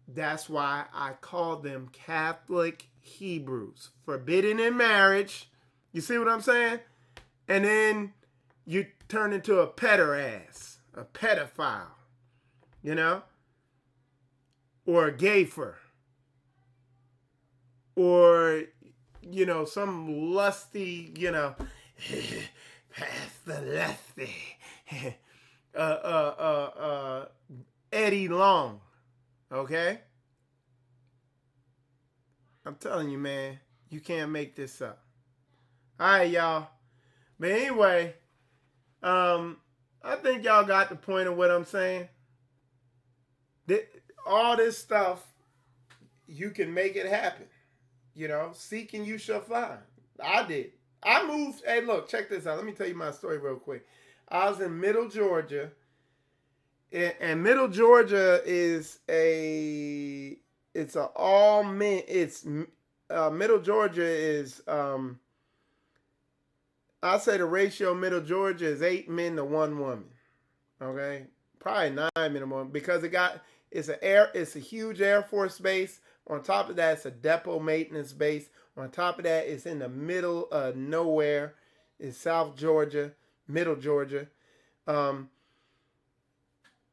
That's why I call them Catholic Hebrews. Forbidden in marriage. You see what I'm saying? And then you turn into a pederast, a pedophile, or a gayfer, or, some lusty, past the lusty, Eddie Long, okay? I'm telling you, man, you can't make this up. All right, y'all. But anyway, I think y'all got the point of what I'm saying. All this stuff, you can make it happen. Seek and you shall find. I did. I moved. Hey, look, check this out. Let me tell you my story real quick. I was in Middle Georgia. And Middle Georgia is it's an all men. Middle Georgia is, I say the ratio of Middle Georgia is 8 men to 1 woman. Okay, probably 9 men to 1 because it's a huge Air Force base. On top of that, it's a depot maintenance base. On top of that, it's in the middle of nowhere. It's South Georgia, Middle Georgia.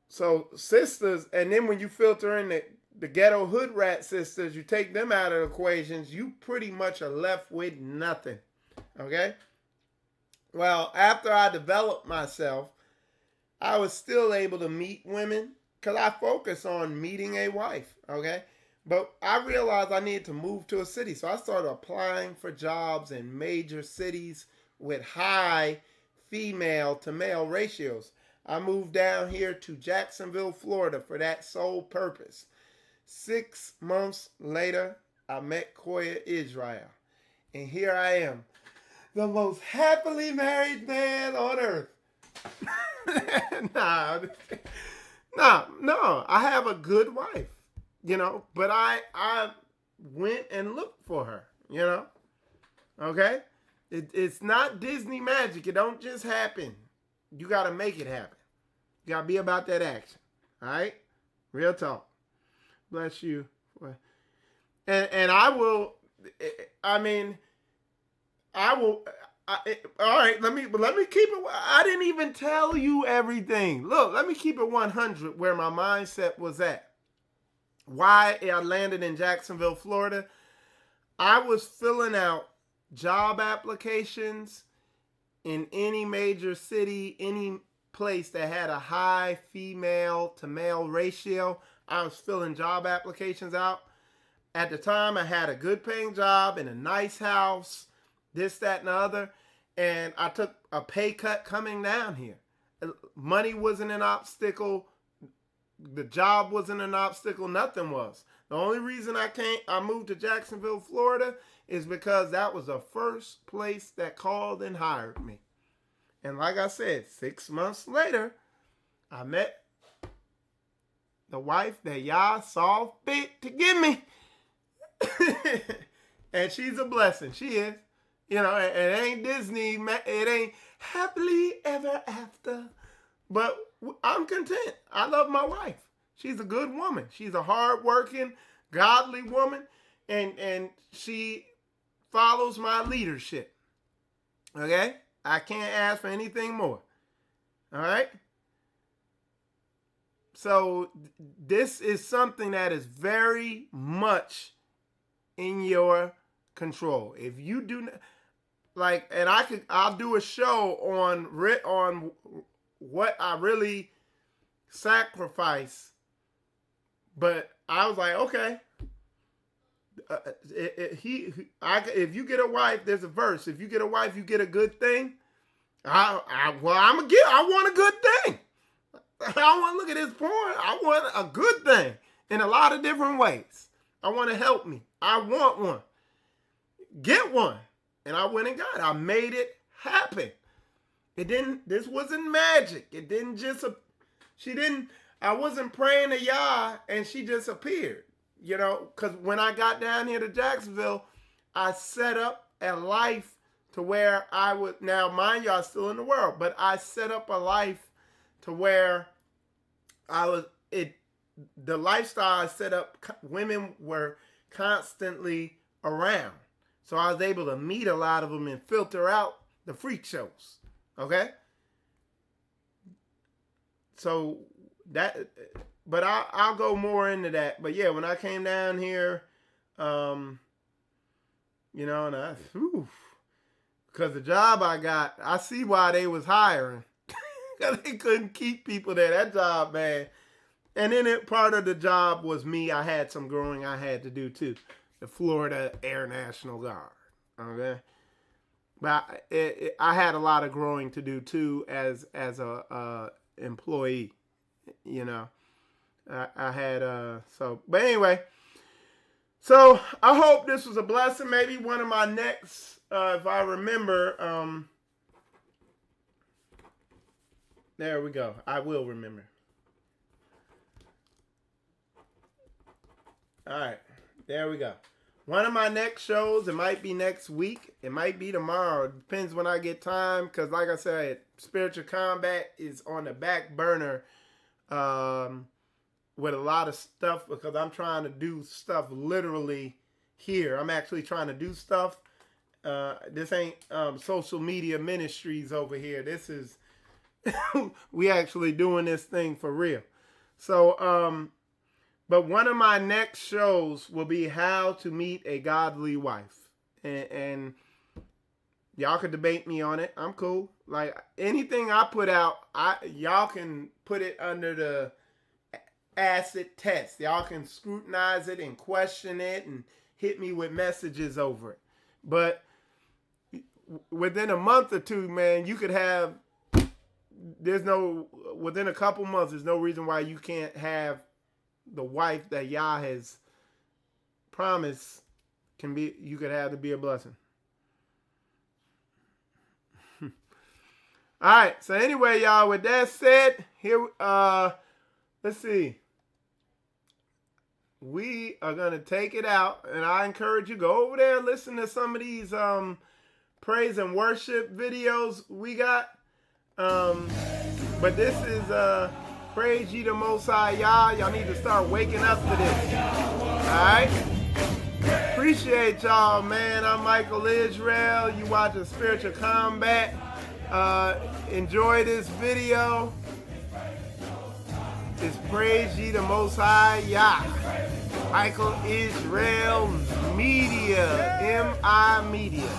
So sisters, and then when you filter in the ghetto hood rat sisters, you take them out of the equations, you pretty much are left with nothing. Okay? Well, after I developed myself, I was still able to meet women because I focus on meeting a wife, okay? But I realized I needed to move to a city. So I started applying for jobs in major cities with high female to male ratios. I moved down here to Jacksonville, Florida for that sole purpose. 6 months later, I met Koya Israel. And here I am, the most happily married man on earth. No. I have a good wife, but I went and looked for her, Okay? It's not Disney magic. It don't just happen. You got to make it happen. You got to be about that action. All right? Real talk. Bless you. And I will, all right, let me keep it. I didn't even tell you everything. Look, let me keep it 100 where my mindset was at. Why I landed in Jacksonville, Florida. I was filling out job applications in any major city, any place that had a high female to male ratio. I was filling job applications out. At the time, I had a good paying job in a nice house, this, that, and the other. And I took a pay cut coming down here. Money wasn't an obstacle. The job wasn't an obstacle. Nothing was. The only reason I moved to Jacksonville, Florida is because that was the first place that called and hired me. And like I said, 6 months later, I met the wife that y'all saw fit to give me. And she's a blessing. She is. It ain't Disney. It ain't happily ever after. But I'm content. I love my wife. She's a good woman. She's a hardworking, godly woman. And she follows my leadership. Okay? I can't ask for anything more. All right? So this is something that is very much in your control. If you do not, and I'll do a show on what I really sacrifice. But I was like, okay. If you get a wife, there's a verse. If you get a wife, you get a good thing. I want a good thing. I don't want to look at this porn. I want a good thing in a lot of different ways. I want to help me. I want one. Get one. And I went and got it. I made it happen. This wasn't magic. It didn't just, I wasn't praying to Yah and she just appeared. Because when I got down here to Jacksonville, I set up a life to where I would, now mind you, I was still in the world, but I set up a life to where the lifestyle I set up, women were constantly around. So I was able to meet a lot of them and filter out the freak shows. Okay? So but I'll go more into that. But yeah, when I came down here, and because the job I got, I see why they was hiring. Because they couldn't keep people there. That job, man. And then part of the job was me. I had some growing I had to do too. The Florida Air National Guard. Okay? But I had a lot of growing to do too as a employee. I had but anyway, so I hope this was a blessing. Maybe one of my next, if I remember, there we go. I will remember. All right, there we go. One of my next shows, it might be next week. It might be tomorrow. It depends when I get time. Because like I said, Spiritual Combat is on the back burner with a lot of stuff. Because I'm trying to do stuff literally here. I'm actually trying to do stuff. This ain't social media ministries over here. This is, we actually doing this thing for real. So, but one of my next shows will be how to meet a godly wife. And y'all could debate me on it. I'm cool. Like anything I put out, y'all can put it under the acid test. Y'all can scrutinize it and question it and hit me with messages over it. But within a month or two, man, you could have, within a couple months, there's no reason why you can't have the wife that Yah has promised you could have to be a blessing. All right. So anyway, y'all, with that said, here, let's see. We are going to take it out, and I encourage you, go over there and listen to some of these praise and worship videos we got. But this is Praise Ye the Most High Yah. Y'all need to start waking up to this. Alright? Appreciate y'all, man. I'm Michael Israel. You watching Spiritual Combat. Enjoy this video. It's Praise Ye the Most High Yah. Michael Israel Media. M-I Media.